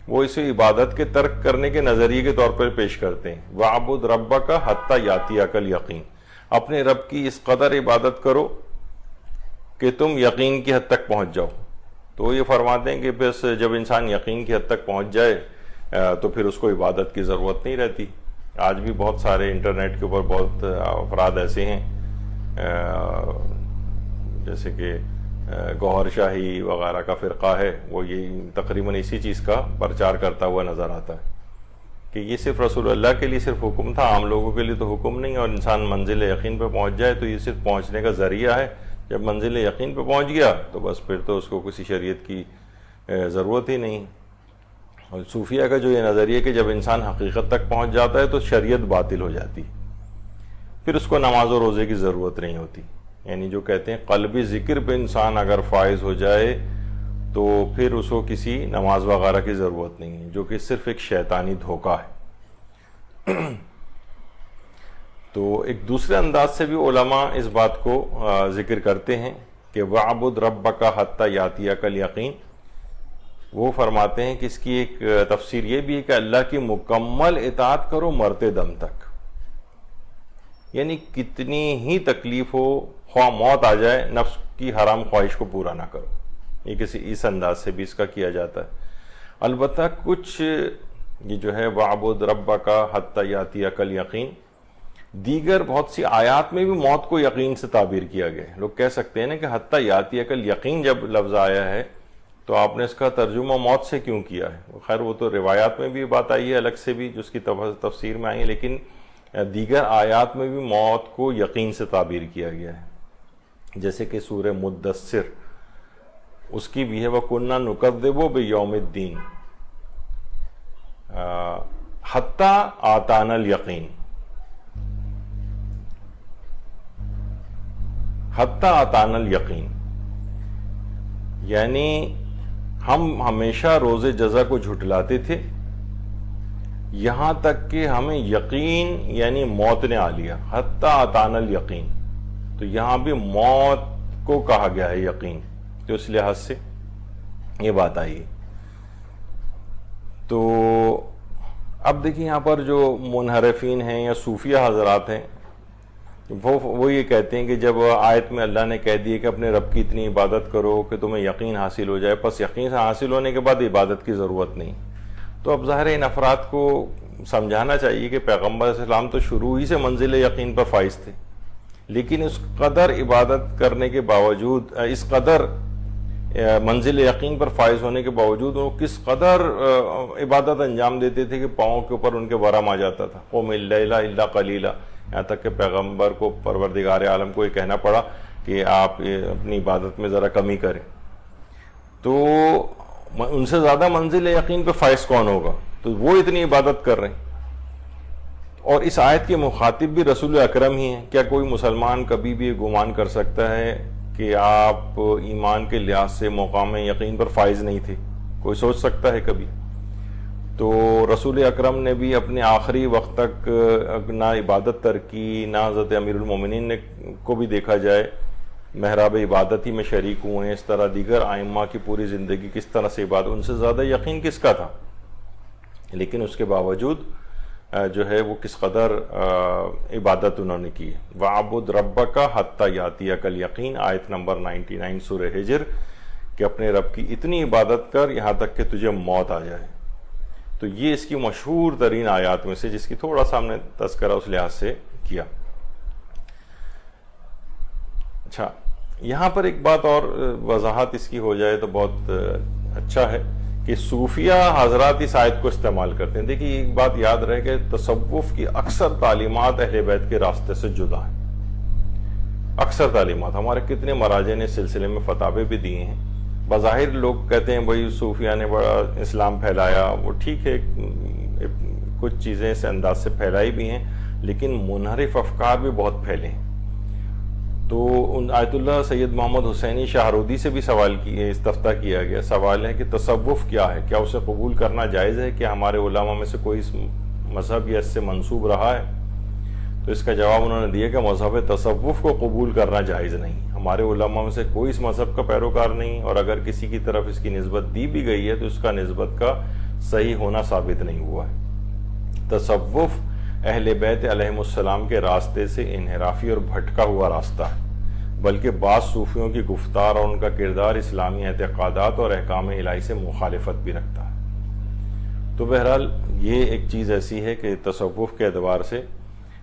وہ اسے عبادت کے ترک کرنے کے نظریے کے طور پر پیش کرتے ہیں۔ وَعْبُدْ رَبَّكَ حَتَّى يَأْتِيَكَ الْيَقِينُ، اپنے رب کی اس قدر عبادت کرو کہ تم یقین کی حد تک پہنچ جاؤ۔ تو یہ فرماتے ہیں کہ بس جب انسان یقین کی حد تک پہنچ جائے تو پھر اس کو عبادت کی ضرورت نہیں رہتی۔ آج بھی بہت سارے انٹرنیٹ کے اوپر بہت افراد ایسے ہیں جیسے کہ گوہر شاہی وغیرہ کا فرقہ ہے، وہ یہ تقریباً اسی چیز کا پرچار کرتا ہوا نظر آتا ہے کہ یہ صرف رسول اللہ کے لیے صرف حکم تھا، عام لوگوں کے لیے تو حکم نہیں، اور انسان منزل یقین پہ پہنچ جائے تو یہ صرف پہنچنے کا ذریعہ ہے۔ جب منزل یقین پہ پہنچ گیا تو بس پھر تو اس کو کسی شریعت کی ضرورت ہی نہیں۔ اور صوفیہ کا جو یہ نظریہ کہ جب انسان حقیقت تک پہنچ جاتا ہے تو شریعت باطل ہو جاتی، پھر اس کو نماز و روزے کی ضرورت نہیں ہوتی۔ یعنی جو کہتے ہیں قلبی ذکر پہ انسان اگر فائز ہو جائے تو پھر اس کو کسی نماز وغیرہ کی ضرورت نہیں ہے، جو کہ صرف ایک شیطانی دھوکہ ہے۔ تو ایک دوسرے انداز سے بھی علماء اس بات کو ذکر کرتے ہیں کہ وَعْبُدْ رَبَّكَ حَتَّى يَأْتِيَكَ الْيَقِينُ۔ وہ فرماتے ہیں کہ اس کی ایک تفسیر یہ بھی ہے کہ اللہ کی مکمل اطاعت کرو مرتے دم تک، یعنی کتنی ہی تکلیف ہو، خواہ موت آ جائے، نفس کی حرام خواہش کو پورا نہ کرو۔ یہ کسی اس انداز سے بھی اس کا کیا جاتا ہے۔ البتہ کچھ یہ جو ہے وَعْبُدْ رَبَّكَ حَتَّى يَأْتِيَكَ الْيَقِينُ، دیگر بہت سی آیات میں بھی موت کو یقین سے تعبیر کیا گیا ہے۔ لوگ کہہ سکتے ہیں نا کہ حَتَّى يَأْتِيَكَ الْيَقِينُ جب لفظ آیا ہے تو آپ نے اس کا ترجمہ موت سے کیوں کیا ہے؟ خیر وہ تو روایات میں بھی بات آئی ہے الگ سے بھی جس کی تفسیر میں آئی ہے، لیکن دیگر آیات میں بھی موت کو یقین سے تعبیر کیا گیا ہے، جیسے کہ سورہ مدثر اس کی بھی ہے وَكُنَّا نُكَذِّبُ بِيَوْمِ الدِّينِ حَتَّى آتَانَا الْيَقِينُ، حَتَّى آتَانَا الْيَقِينُ، یعنی ہم ہمیشہ روز جزا کو جھٹلاتے تھے یہاں تک کہ ہمیں یقین یعنی موت نے آ لیا، حتی آتانا الیقین۔ تو یہاں بھی موت کو کہا گیا ہے یقین، تو اس لحاظ سے یہ بات آئی۔ تو اب دیکھیں یہاں پر جو منحرفین ہیں یا صوفیہ حضرات ہیں وہ یہ کہتے ہیں کہ جب آیت میں اللہ نے کہہ دی کہ اپنے رب کی اتنی عبادت کرو کہ تمہیں یقین حاصل ہو جائے، پس یقین حاصل ہونے کے بعد عبادت کی ضرورت نہیں، تو اب ظاہر ان افراد کو سمجھانا چاہیے کہ پیغمبر علیہ السلام تو شروع ہی سے منزل یقین پر فائز تھے، لیکن اس قدر عبادت کرنے کے باوجود، اس قدر منزل یقین پر فائز ہونے کے باوجود وہ کس قدر عبادت انجام دیتے تھے کہ پاؤں کے اوپر ان کے ورم آ جاتا تھا، قُمِ اللَّيْلَ إِلَّا قَلِيلًا، یہاں تک کہ پیغمبر کو پروردگار عالم کو یہ کہنا پڑا کہ آپ اپنی عبادت میں ذرا کمی کریں۔ تو ان سے زیادہ منزل یقین پہ فائز کون ہوگا؟ تو وہ اتنی عبادت کر رہے ہیں، اور اس آیت کے مخاطب بھی رسول اکرم ہی ہیں۔ کیا کوئی مسلمان کبھی بھی یہ گمان کر سکتا ہے کہ آپ ایمان کے لحاظ سے مقام یقین پر فائز نہیں تھے؟ کوئی سوچ سکتا ہے کبھی؟ تو رسول اکرم نے بھی اپنے آخری وقت تک نہ عبادت ترکی، نہ حضرت امیر المومنین نے کو بھی دیکھا جائے محراب عبادت ہی میں شریک ہوئے ہیں، اس طرح دیگر ائمہ کی پوری زندگی کس طرح سے عبادت، ان سے زیادہ یقین کس کا تھا؟ لیکن اس کے باوجود جو ہے وہ کس قدر عبادت انہوں نے کی۔ وَعْبُدْ رَبَّكَ حَتَّى يَأْتِيَكَ الْيَقِينُ، آیت نمبر 99 سورہ ہجر، کہ اپنے رب کی اتنی عبادت کر یہاں تک کہ تجھے موت آ جائے۔ تو یہ اس کی مشہور ترین آیات میں سے، جس کی تھوڑا سا ہم نے تذکرہ اس لحاظ سے کیا۔ اچھا، یہاں پر ایک بات اور وضاحت اس کی ہو جائے تو بہت اچھا ہے کہ صوفیہ حضرات اس آیت کو استعمال کرتے ہیں۔ دیکھیے ایک بات یاد رہے کہ تصوف کی اکثر تعلیمات اہل بیت کے راستے سے جدا ہیں، اکثر تعلیمات۔ ہمارے کتنے مراجع نے اس سلسلے میں فتاوے بھی دیے ہیں۔ بظاہر لوگ کہتے ہیں بھائی صوفیہ نے بڑا اسلام پھیلایا، وہ ٹھیک ہے، کچھ چیزیں اس انداز سے پھیلائی بھی ہیں، لیکن منحرف افکار بھی بہت پھیلے ہیں۔ تو آیت اللہ سید محمد حسینی شاہرودی سے بھی سوال کیے، استفتاء کیا گیا، سوال ہے کہ تصوف کیا ہے، کیا اسے قبول کرنا جائز ہے؟ کہ ہمارے علماء میں سے کوئی اس مذہب یا اس سے منسوب رہا ہے؟ تو اس کا جواب انہوں نے دیا کہ مذہب تصوف کو قبول کرنا جائز نہیں، ہمارے علماء میں سے کوئی اس مذہب کا پیروکار نہیں، اور اگر کسی کی طرف اس کی نسبت دی بھی گئی ہے تو اس کا نسبت کا صحیح ہونا ثابت نہیں ہوا ہے۔ تصوف اہل بیت علیہم السلام کے راستے سے انحرافی اور بھٹکا ہوا راستہ ہے، بلکہ بعض صوفیوں کی گفتار اور ان کا کردار اسلامی اعتقادات اور احکام الہی سے مخالفت بھی رکھتا ہے۔ تو بہرحال یہ ایک چیز ایسی ہے کہ تصوف کے اعتبار سے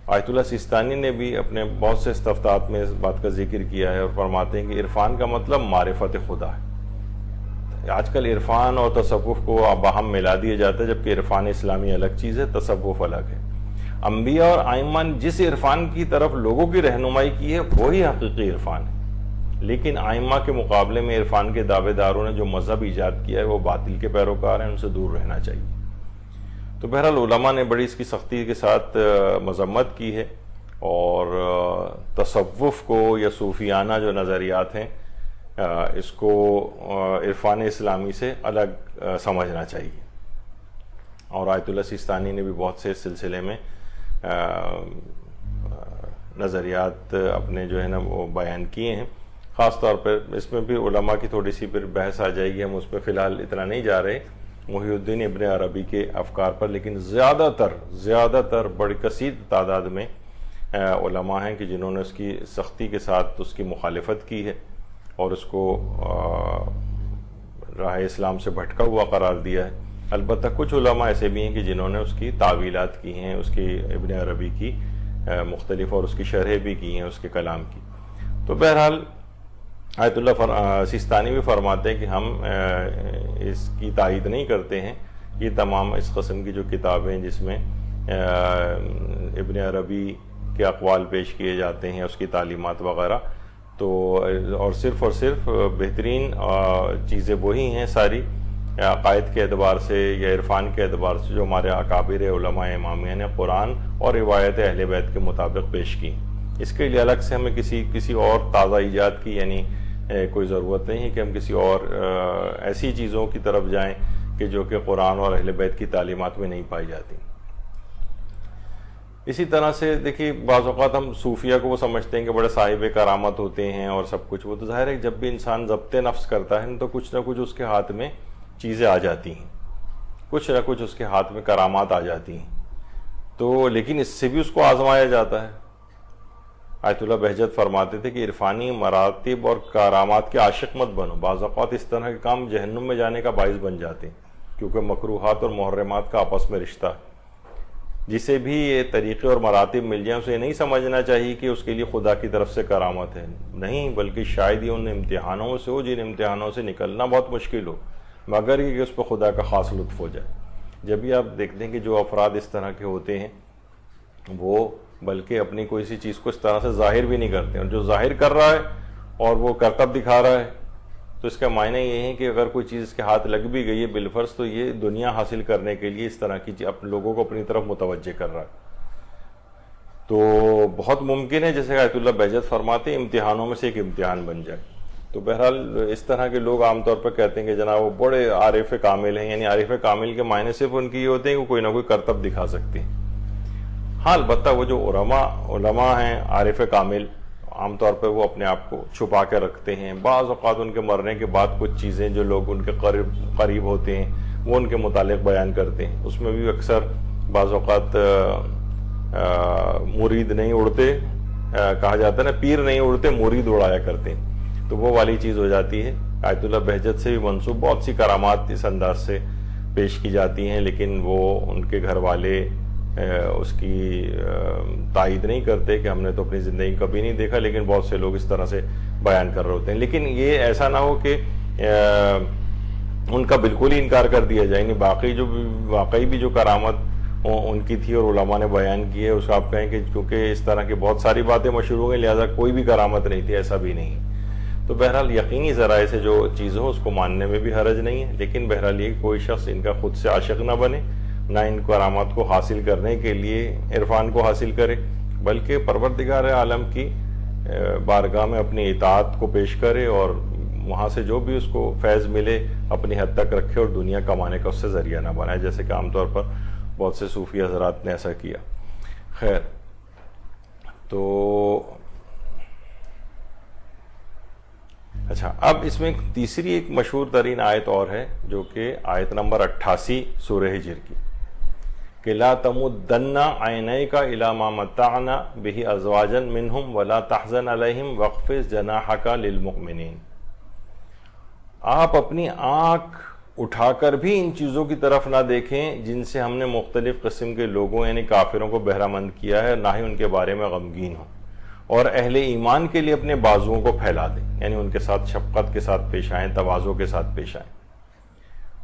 آیت اللہ سیستانی نے بھی اپنے بہت سے استفتاحات میں اس بات کا ذکر کیا ہے، اور فرماتے ہیں کہ عرفان کا مطلب معرفت خدا ہے۔ آج کل عرفان اور تصوف کو باہم ملا دیا جاتا ہے، جبکہ عرفان اسلامی الگ چیز ہے، تصوف الگ ہے۔ انبیاء اور ائمہ نے جس عرفان کی طرف لوگوں کی رہنمائی کی ہے وہی حقیقی عرفان ہے، لیکن ائمہ کے مقابلے میں عرفان کے دعوے داروں نے جو مذہب ایجاد کیا ہے وہ باطل کے پیروکار ہیں، ان سے دور رہنا چاہیے۔ تو بہرحال علماء نے بڑی اس کی سختی کے ساتھ مذمت کی ہے، اور تصوف کو یا صوفیانہ جو نظریات ہیں اس کو عرفان اسلامی سے الگ سمجھنا چاہیے۔ اور آیت اللہ سیستانی نے بھی بہت سے اس سلسلے میں نظریات اپنے جو ہے نا وہ بیان کیے ہیں۔ خاص طور پر اس میں بھی علماء کی تھوڑی سی پھر بحث آ جائے گی، ہم اس پہ فی الحال اتنا نہیں جا رہے محی الدین ابن عربی کے افکار پر، لیکن زیادہ تر بڑی کثیر تعداد میں علماء ہیں کہ جنہوں نے اس کی سختی کے ساتھ اس کی مخالفت کی ہے اور اس کو راہ اسلام سے بھٹکا ہوا قرار دیا ہے۔ البتہ کچھ علماء ایسے بھی ہیں کہ جنہوں نے اس کی تعویلات کی ہیں، اس کی ابن عربی کی مختلف، اور اس کی شرح بھی کی ہیں اس کے کلام کی۔ تو بہرحال آیت اللہ سیستانی بھی فرماتے ہیں کہ ہم اس کی تائید نہیں کرتے ہیں، یہ تمام اس قسم کی جو کتابیں جس میں ابن عربی کے اقوال پیش کیے جاتے ہیں، اس کی تعلیمات وغیرہ، تو اور صرف بہترین چیزیں وہی ہیں ساری عقائد کے اعتبار سے یا عرفان کے اعتبار سے جو ہمارے اکابر علماء امامیہ نے قرآن اور روایت اہل بیت کے مطابق پیش کی۔ اس کے لیے الگ سے ہمیں کسی اور تازہ ایجاد کی یعنی کوئی ضرورت نہیں ہے کہ ہم کسی اور ایسی چیزوں کی طرف جائیں کہ جو کہ قرآن اور اہل بیت کی تعلیمات میں نہیں پائی جاتی۔ اسی طرح سے دیکھیے بعض اوقات ہم صوفیہ کو وہ سمجھتے ہیں کہ بڑے صاحب کرامت ہوتے ہیں اور سب کچھ، وہ تو ظاہر ہے جب بھی انسان ضبط نفس کرتا ہے تو کچھ نہ کچھ اس کے ہاتھ میں چیزیں آ جاتی ہیں، کچھ نہ کچھ اس کے ہاتھ میں کرامات آ جاتی ہیں، تو لیکن اس سے بھی اس کو آزمایا جاتا ہے۔ آیت اللہ بہجت فرماتے تھے کہ عرفانی مراتب اور کرامات کے عاشق مت بنو، بعض اوقات اس طرح کے کام جہنم میں جانے کا باعث بن جاتے ہیں، کیونکہ مکروہات اور محرمات کا آپس میں رشتہ ہے۔ جسے بھی یہ طریقے اور مراتب مل جائیں اسے یہ نہیں سمجھنا چاہیے کہ اس کے لیے خدا کی طرف سے کرامت ہے، نہیں، بلکہ شاید یہ ان امتحانوں سے ہو جن امتحانوں سے نکلنا بہت مشکل ہو، مگر یہ کہ اس پہ خدا کا خاص لطف ہو جائے۔ جب بھی آپ دیکھتے ہیں کہ جو افراد اس طرح کے ہوتے ہیں وہ بلکہ اپنی کوئی سی چیز کو اس طرح سے ظاہر بھی نہیں کرتے، اور جو ظاہر کر رہا ہے اور وہ کرتب دکھا رہا ہے تو اس کا معنی یہ ہے کہ اگر کوئی چیز اس کے ہاتھ لگ بھی گئی ہے بالفرض تو یہ دنیا حاصل کرنے کے لیے اس طرح کی لوگوں کو اپنی طرف متوجہ کر رہا ہے۔ تو بہت ممکن ہے جیسے آیت اللہ بہجت فرماتے ہیں امتحانوں میں سے ایک امتحان بن جائے۔ تو بہرحال اس طرح کے لوگ عام طور پر کہتے ہیں کہ جناب وہ بڑے عارف کامل ہیں، یعنی عارف کامل کے معنی صرف ان کی یہ ہوتے ہیں کہ کوئی نہ کوئی کرتب دکھا سکتے ہیں۔ ہاں البتہ وہ جو علماء ہیں عارف کامل عام طور پر وہ اپنے آپ کو چھپا کے رکھتے ہیں، بعض اوقات ان کے مرنے کے بعد کچھ چیزیں جو لوگ ان کے قریب ہوتے ہیں وہ ان کے متعلق بیان کرتے ہیں، اس میں بھی اکثر بعض اوقات مرید نہیں اڑتے، کہا جاتا ہے نا پیر نہیں اڑتے مرید اڑایا کرتے ہیں، تو وہ والی چیز ہو جاتی ہے۔ آیت اللہ بہجت سے بھی منسوب بہت سی کرامات اس انداز سے پیش کی جاتی ہیں، لیکن وہ ان کے گھر والے اس کی تائید نہیں کرتے کہ ہم نے تو اپنی زندگی کبھی نہیں دیکھا، لیکن بہت سے لوگ اس طرح سے بیان کر رہے ہوتے ہیں۔ لیکن یہ ایسا نہ ہو کہ ان کا بالکل ہی انکار کر دیا جائے، یعنی واقعی بھی جو کرامت ان کی تھی اور علماء نے بیان کی ہے اس کو آپ کہیں کہ کیونکہ اس طرح کی بہت ساری باتیں مشہور ہو گئی لہذا کوئی بھی کرامت نہیں تھی، ایسا بھی نہیں۔ تو بہرحال یقینی ذرائع سے جو چیز ہو اس کو ماننے میں بھی حرج نہیں ہے، لیکن بہرحال یہ کوئی شخص ان کا خود سے عاشق نہ بنے، نہ ان کرامات کو حاصل کرنے کے لیے عرفان کو حاصل کرے، بلکہ پروردگار عالم کی بارگاہ میں اپنی اطاعت کو پیش کرے اور وہاں سے جو بھی اس کو فیض ملے اپنی حد تک رکھے اور دنیا کمانے کا اس سے ذریعہ نہ بنائے، جیسے کہ عام طور پر بہت سے صوفی حضرات نے ایسا کیا۔ خیر، تو اچھا، اب اس میں تیسری ایک مشہور ترین آیت اور ہے جو کہ آیت نمبر 88 سورہ ہجر کی، کہ لا تمدن عینیک الی ما متعنا بہ ازواجا منہم ولا تحزن علیہم واخفض جناحک للمؤمنین. آپ اپنی آنکھ اٹھا کر بھی ان چیزوں کی طرف نہ دیکھیں جن سے ہم نے مختلف قسم کے لوگوں یعنی کافروں کو بہرہ مند کیا ہے، نہ ہی ان کے بارے میں غمگین ہوں، اور اہل ایمان کے لیے اپنے بازوؤں کو پھیلا دیں، یعنی ان کے ساتھ شفقت کے ساتھ پیش آئیں، تواضع کے ساتھ پیش آئیں.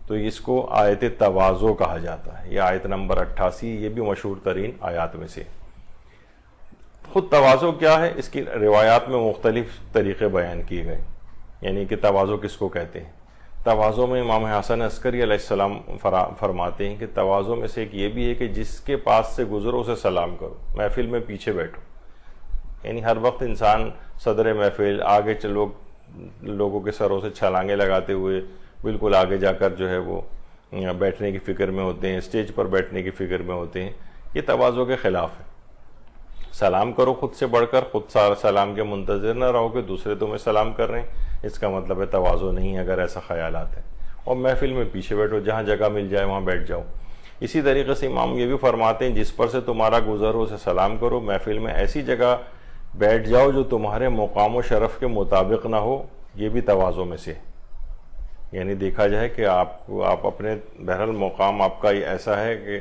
تو اس کو آیت تواضع کہا جاتا ہے. یہ آیت نمبر 88 یہ بھی مشہور ترین آیات میں سے. خود تواضع کیا ہے، اس کی روایات میں مختلف طریقے بیان کیے گئے، یعنی کہ تواضع کس کو کہتے ہیں. تواضع میں امام حسن عسکری علیہ السلام فرماتے ہیں کہ تواضع میں سے ایک یہ بھی ہے کہ جس کے پاس سے گزرو اسے سلام کرو، محفل میں پیچھے بیٹھو. یعنی ہر وقت انسان صدر محفل آگے لوگوں کے سروں سے چھلانگیں لگاتے ہوئے بالکل آگے جا کر جو ہے وہ بیٹھنے کی فکر میں ہوتے ہیں، اسٹیج پر بیٹھنے کی فکر میں ہوتے ہیں. یہ تواضع کے خلاف ہے. سلام کرو خود سے بڑھ کر، خود سلام کے منتظر نہ رہو کہ دوسرے تمہیں سلام کر رہے ہیں. اس کا مطلب ہے تواضع نہیں ہے اگر ایسا خیالات ہے. اور محفل میں پیچھے بیٹھو، جہاں جگہ مل جائے وہاں بیٹھ جاؤ. اسی طریقے سے امام یہ بھی فرماتے ہیں جس پر سے تمہارا گزر ہو اسے سلام کرو. محفل میں ایسی جگہ بیٹھ جاؤ جو تمہارے مقام و شرف کے مطابق نہ ہو. یہ بھی تواضع میں سے، یعنی دیکھا جائے کہ آپ اپنے بہرحال مقام آپ کا ایسا ہے کہ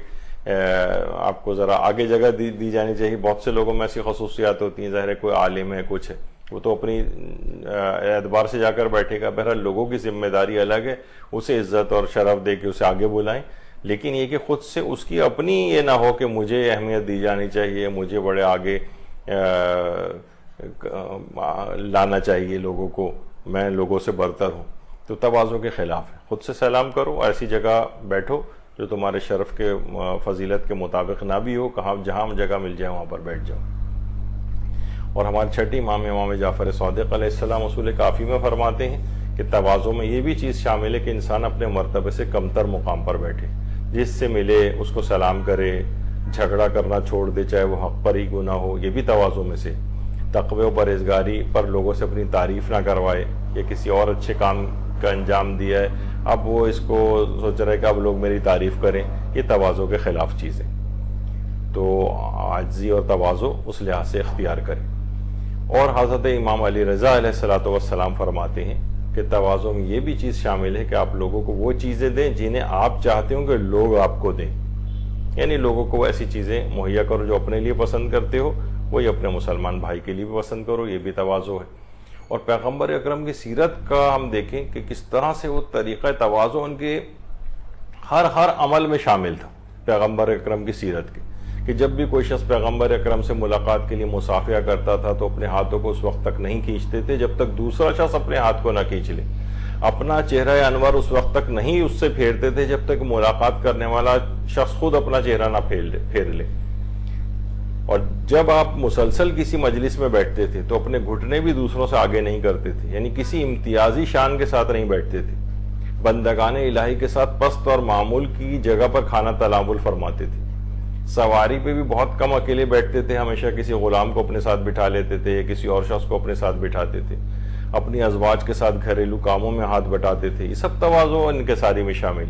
آپ کو ذرا آگے جگہ دی جانی چاہیے. بہت سے لوگوں میں ایسی خصوصیات ہوتی ہیں، ظاہر ہے کوئی عالم ہے کچھ ہے، وہ تو اپنی اعتبار سے جا کر بیٹھے گا. بہرحال لوگوں کی ذمہ داری الگ ہے، اسے عزت اور شرف دے کے اسے آگے بلائیں. لیکن یہ کہ خود سے اس کی اپنی یہ نہ ہو کہ مجھے اہمیت دی جانی چاہیے، مجھے بڑے آگے لانا چاہیے لوگوں کو، میں لوگوں سے برتر ہوں. تو تواضع کے خلاف ہے. خود سے سلام کرو، ایسی جگہ بیٹھو جو تمہارے شرف کے فضیلت کے مطابق نہ بھی ہو، جہاں جگہ مل جائے وہاں پر بیٹھ جاؤ. اور ہمارے چھٹی امام جعفر صادق علیہ السلام اصول کافی میں فرماتے ہیں کہ تواضع میں یہ بھی چیز شامل ہے کہ انسان اپنے مرتبے سے کمتر مقام پر بیٹھے، جس سے ملے اس کو سلام کرے، جھگڑا کرنا چھوڑ دے چاہے وہ حق پر ہی کیوں نہ ہو. یہ بھی تواضع میں سے. تقوی و پرہیزگاری پر لوگوں سے اپنی تعریف نہ کروائے، یا کسی اور اچھے کام کا انجام دیا ہے اب وہ اس کو سوچ رہے کہ اب لوگ میری تعریف کریں. یہ تواضع کے خلاف چیز ہے. تو عاجزی اور تواضع اس لحاظ سے اختیار کریں. اور حضرت امام علی رضا علیہ السلام فرماتے ہیں کہ تواضع میں یہ بھی چیز شامل ہے کہ آپ لوگوں کو وہ چیزیں دیں جنہیں آپ چاہتے ہوں کہ لوگ آپ کو دیں. یعنی لوگوں کو ایسی چیزیں مہیا کرو جو اپنے لیے پسند کرتے ہو، وہی اپنے مسلمان بھائی کے لیے بھی پسند کرو. یہ بھی تواضع ہے. اور پیغمبر اکرم کی سیرت کا ہم دیکھیں کہ کس طرح سے وہ طریقہ تواضع ان کے ہر عمل میں شامل تھا. پیغمبر اکرم کی سیرت کے کہ جب بھی کوئی شخص پیغمبر اکرم سے ملاقات کے لیے مصافحہ کرتا تھا تو اپنے ہاتھوں کو اس وقت تک نہیں کھینچتے تھے جب تک دوسرا شخص اپنے ہاتھ کو نہ کھینچ لے. اپنا چہرہ انور اس وقت تک نہیں اس سے پھیرتے تھے جب تک ملاقات کرنے والا شخص خود اپنا چہرہ نہ پھیر لے. اور جب آپ مسلسل کسی مجلس میں بیٹھتے تھے تو اپنے گھٹنے بھی دوسروں سے آگے نہیں کرتے تھے، یعنی کسی امتیازی شان کے ساتھ نہیں بیٹھتے تھے. بندگان الہی کے ساتھ پست اور معمول کی جگہ پر کھانا تناول فرماتے تھے. سواری پہ بھی بہت کم اکیلے بیٹھتے تھے، ہمیشہ کسی غلام کو اپنے ساتھ بٹھا لیتے تھے یا کسی اور شخص کو اپنے ساتھ بٹھاتے تھے. اپنی ازواج کے ساتھ گھریلو کاموں میں ہاتھ بٹاتے تھے. یہ سب تواضع ان کے ساری میں شامل.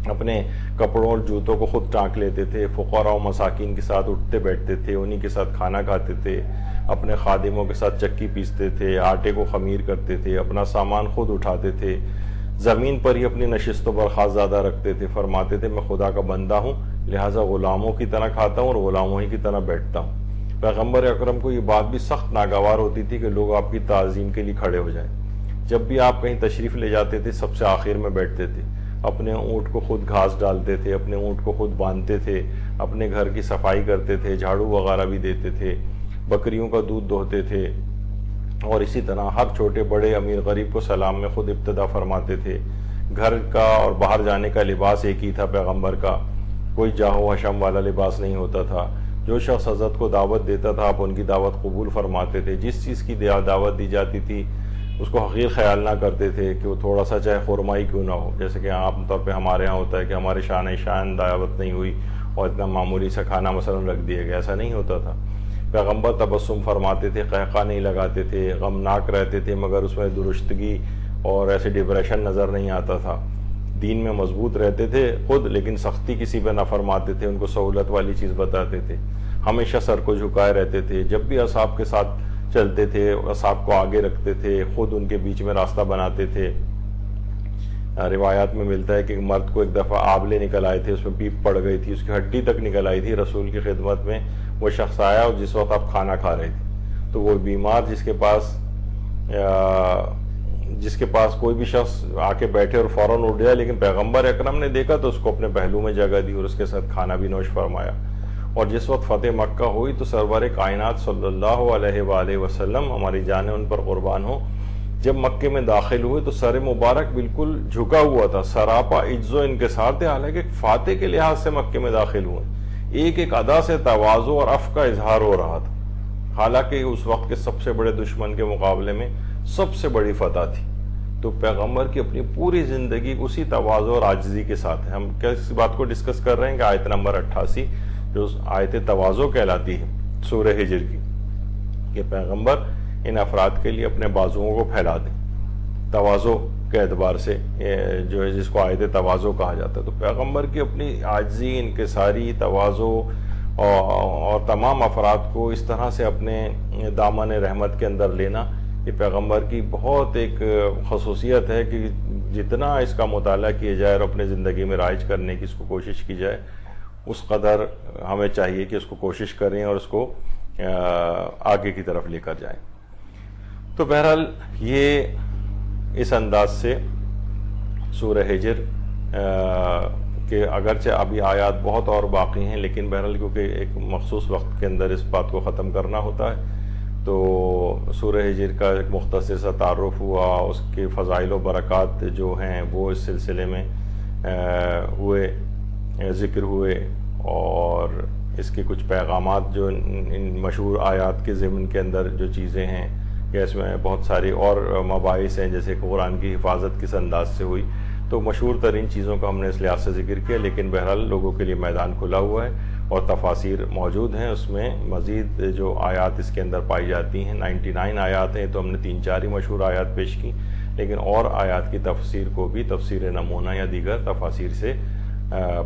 اپنے کپڑوں اور جوتوں کو خود ٹانک لیتے تھے. فقراء و مساکین کے ساتھ اٹھتے بیٹھتے تھے، انہی کے ساتھ کھانا کھاتے تھے. اپنے خادموں کے ساتھ چکی پیستے تھے، آٹے کو خمیر کرتے تھے، اپنا سامان خود اٹھاتے تھے. زمین پر ہی اپنی نشست و برخاست زیادہ رکھتے تھے. فرماتے تھے میں خدا کا بندہ ہوں، لہٰذا غلاموں کی طرح کھاتا ہوں اور غلاموں ہی کی طرح بیٹھتا ہوں. پیغمبر اکرم کو یہ بات بھی سخت ناگوار ہوتی تھی کہ لوگ آپ کی تعظیم کے لیے کھڑے ہو جائیں. جب بھی آپ کہیں تشریف لے جاتے تھے سب سے آخر میں بیٹھتے تھے. اپنے اونٹ کو خود گھاس ڈالتے تھے، اپنے اونٹ کو خود باندھتے تھے، اپنے گھر کی صفائی کرتے تھے، جھاڑو وغیرہ بھی دیتے تھے، بکریوں کا دودھ دوہتے تھے. اور اسی طرح ہر چھوٹے بڑے امیر غریب کو سلام میں خود ابتدا فرماتے تھے. گھر کا اور باہر جانے کا لباس ایک ہی تھا پیغمبر کا، کوئی جاہو حشم والا لباس نہیں ہوتا تھا. جو شخص حضرت کو دعوت دیتا تھا آپ ان کی دعوت قبول فرماتے تھے. جس چیز کی دعوت دی جاتی تھی اس کو حقیر خیال نہ کرتے تھے کہ وہ تھوڑا سا چاہے خرمائی کیوں نہ ہو، جیسے کہ عام طور پہ ہمارے ہاں ہوتا ہے کہ ہمارے شان دعوت نہیں ہوئی اور اتنا معمولی سا کھانا مثلا رکھ دیا گیا. ایسا نہیں ہوتا تھا. پیغمبر تبسم فرماتے تھے، قہقہ نہیں لگاتے تھے، غمناک رہتے تھے، مگر اس میں درستگی اور ایسے ڈپریشن نظر نہیں آتا تھا۔ دین میں مضبوط رہتے تھے خود، لیکن سختی کسی پہ نہ فرماتے تھے، ان کو سہولت والی چیز بتاتے تھے، ہمیشہ سر کو جھکائے رہتے تھے۔ جب بھی اصحاب کے ساتھ چلتے تھے، اصحاب کو آگے رکھتے تھے، خود ان کے بیچ میں راستہ بناتے تھے۔ روایات میں ملتا ہے کہ ایک مرد کو ایک دفعہ آبلے نکل آئے تھے، اس میں پیپ پڑ گئی تھی، اس کی ہڈی تک نکل آئی تھی۔ رسول کی خدمت میں وہ شخص آیا اور جس وقت آپ کھانا کھا رہے تھے، تو وہ بیمار جس کے پاس کوئی بھی شخص آ کے بیٹھے اور فوراً اٹھ جائے، لیکن پیغمبر اکرم نے دیکھا تو اس کو اپنے پہلو میں جگہ دی اور اس کے ساتھ کھانا بھی نوش فرمایا۔ اور جس وقت فتح مکہ ہوئی تو سرور کائنات صلی اللہ علیہ وآلہ وسلم، ہماری جانیں ان پر قربان ہوں، جب مکے میں داخل ہوئے تو سر مبارک بالکل جھکا ہوا تھا، سراپا عجز و انکسار تھے، حالانکہ فاتح کے لحاظ سے مکے میں داخل ہوئے، ایک ایک ادا سے تواضع اور عفو کا اظہار ہو رہا تھا، حالانکہ اس وقت کے سب سے بڑے دشمن کے مقابلے میں سب سے بڑی فتح تھی۔ تو پیغمبر کی اپنی پوری زندگی اسی تواضع اور عاجزی کے ساتھ ہے۔ ہم کس بات کو ڈسکس کر رہے ہیں کہ آیت نمبر 88 جو آیت تواضع کہلاتی ہے سورہ ہجر کی، کہ پیغمبر ان افراد کے لیے اپنے بازوؤں کو پھیلا دیں تواضع کے اعتبار سے، جو ہے جس کو آیت تواضع کہا جاتا ہے۔ تو پیغمبر کی اپنی عاجزی، انکساری، تواضع اور تمام افراد کو اس طرح سے اپنے دامن رحمت کے اندر لینا، یہ پیغمبر کی بہت ایک خصوصیت ہے کہ جتنا اس کا مطالعہ کیا جائے اور اپنے زندگی میں رائج کرنے کی اس کو کوشش کی جائے، اس قدر ہمیں چاہیے کہ اس کو کوشش کریں اور اس کو آگے کی طرف لے کر جائیں۔ تو بہرحال یہ اس انداز سے سورہ ہجر کہ اگرچہ ابھی آیات بہت اور باقی ہیں، لیکن بہرحال کیونکہ ایک مخصوص وقت کے اندر اس بات کو ختم کرنا ہوتا ہے، تو سورہ ہجر کا ایک مختصر سا تعارف ہوا، اس کے فضائل و برکات جو ہیں وہ اس سلسلے میں ذکر ہوئے، اور اس کے کچھ پیغامات جو ان مشہور آیات کے ضمن کے اندر جو چیزیں ہیں، یا اس میں بہت ساری اور مباحث ہیں، جیسے کہ قرآن کی حفاظت کس انداز سے ہوئی، تو مشہور ترین چیزوں کا ہم نے اس لحاظ سے ذکر کیا، لیکن بہرحال لوگوں کے لیے میدان کھلا ہوا ہے اور تفاسیر موجود ہیں، اس میں مزید جو آیات اس کے اندر پائی جاتی ہیں 99 آیات ہیں، تو ہم نے 3-4 ہی مشہور آیات پیش کی، لیکن اور آیات کی تفسیر کو بھی تفسیر نمونہ یا دیگر تفاسیر سے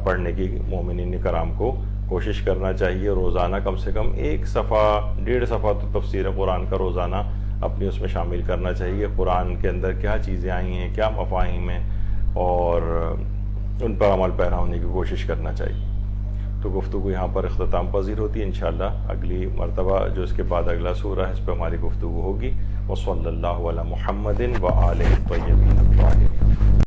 پڑھنے کی مومنین کرام کو کوشش کرنا چاہیے۔ روزانہ کم سے کم 1 صفحہ 1.5 صفحہ تو تفسیر قرآن کا روزانہ اپنی اس میں شامل کرنا چاہیے۔ قرآن کے اندر کیا چیزیں آئی ہیں، کیا مفاہیم ہیں، اور ان پر عمل پیرا ہونے کی کوشش کرنا چاہیے۔ تو گفتگو یہاں پر اختتام پذیر ہوتی ہے، انشاءاللہ اگلی مرتبہ جو اس کے بعد اگلا سورہ ہے اس پہ ہماری گفتگو ہوگی۔ وصلی اللہ علی محمد وآلہ الطیبین الطاہرین۔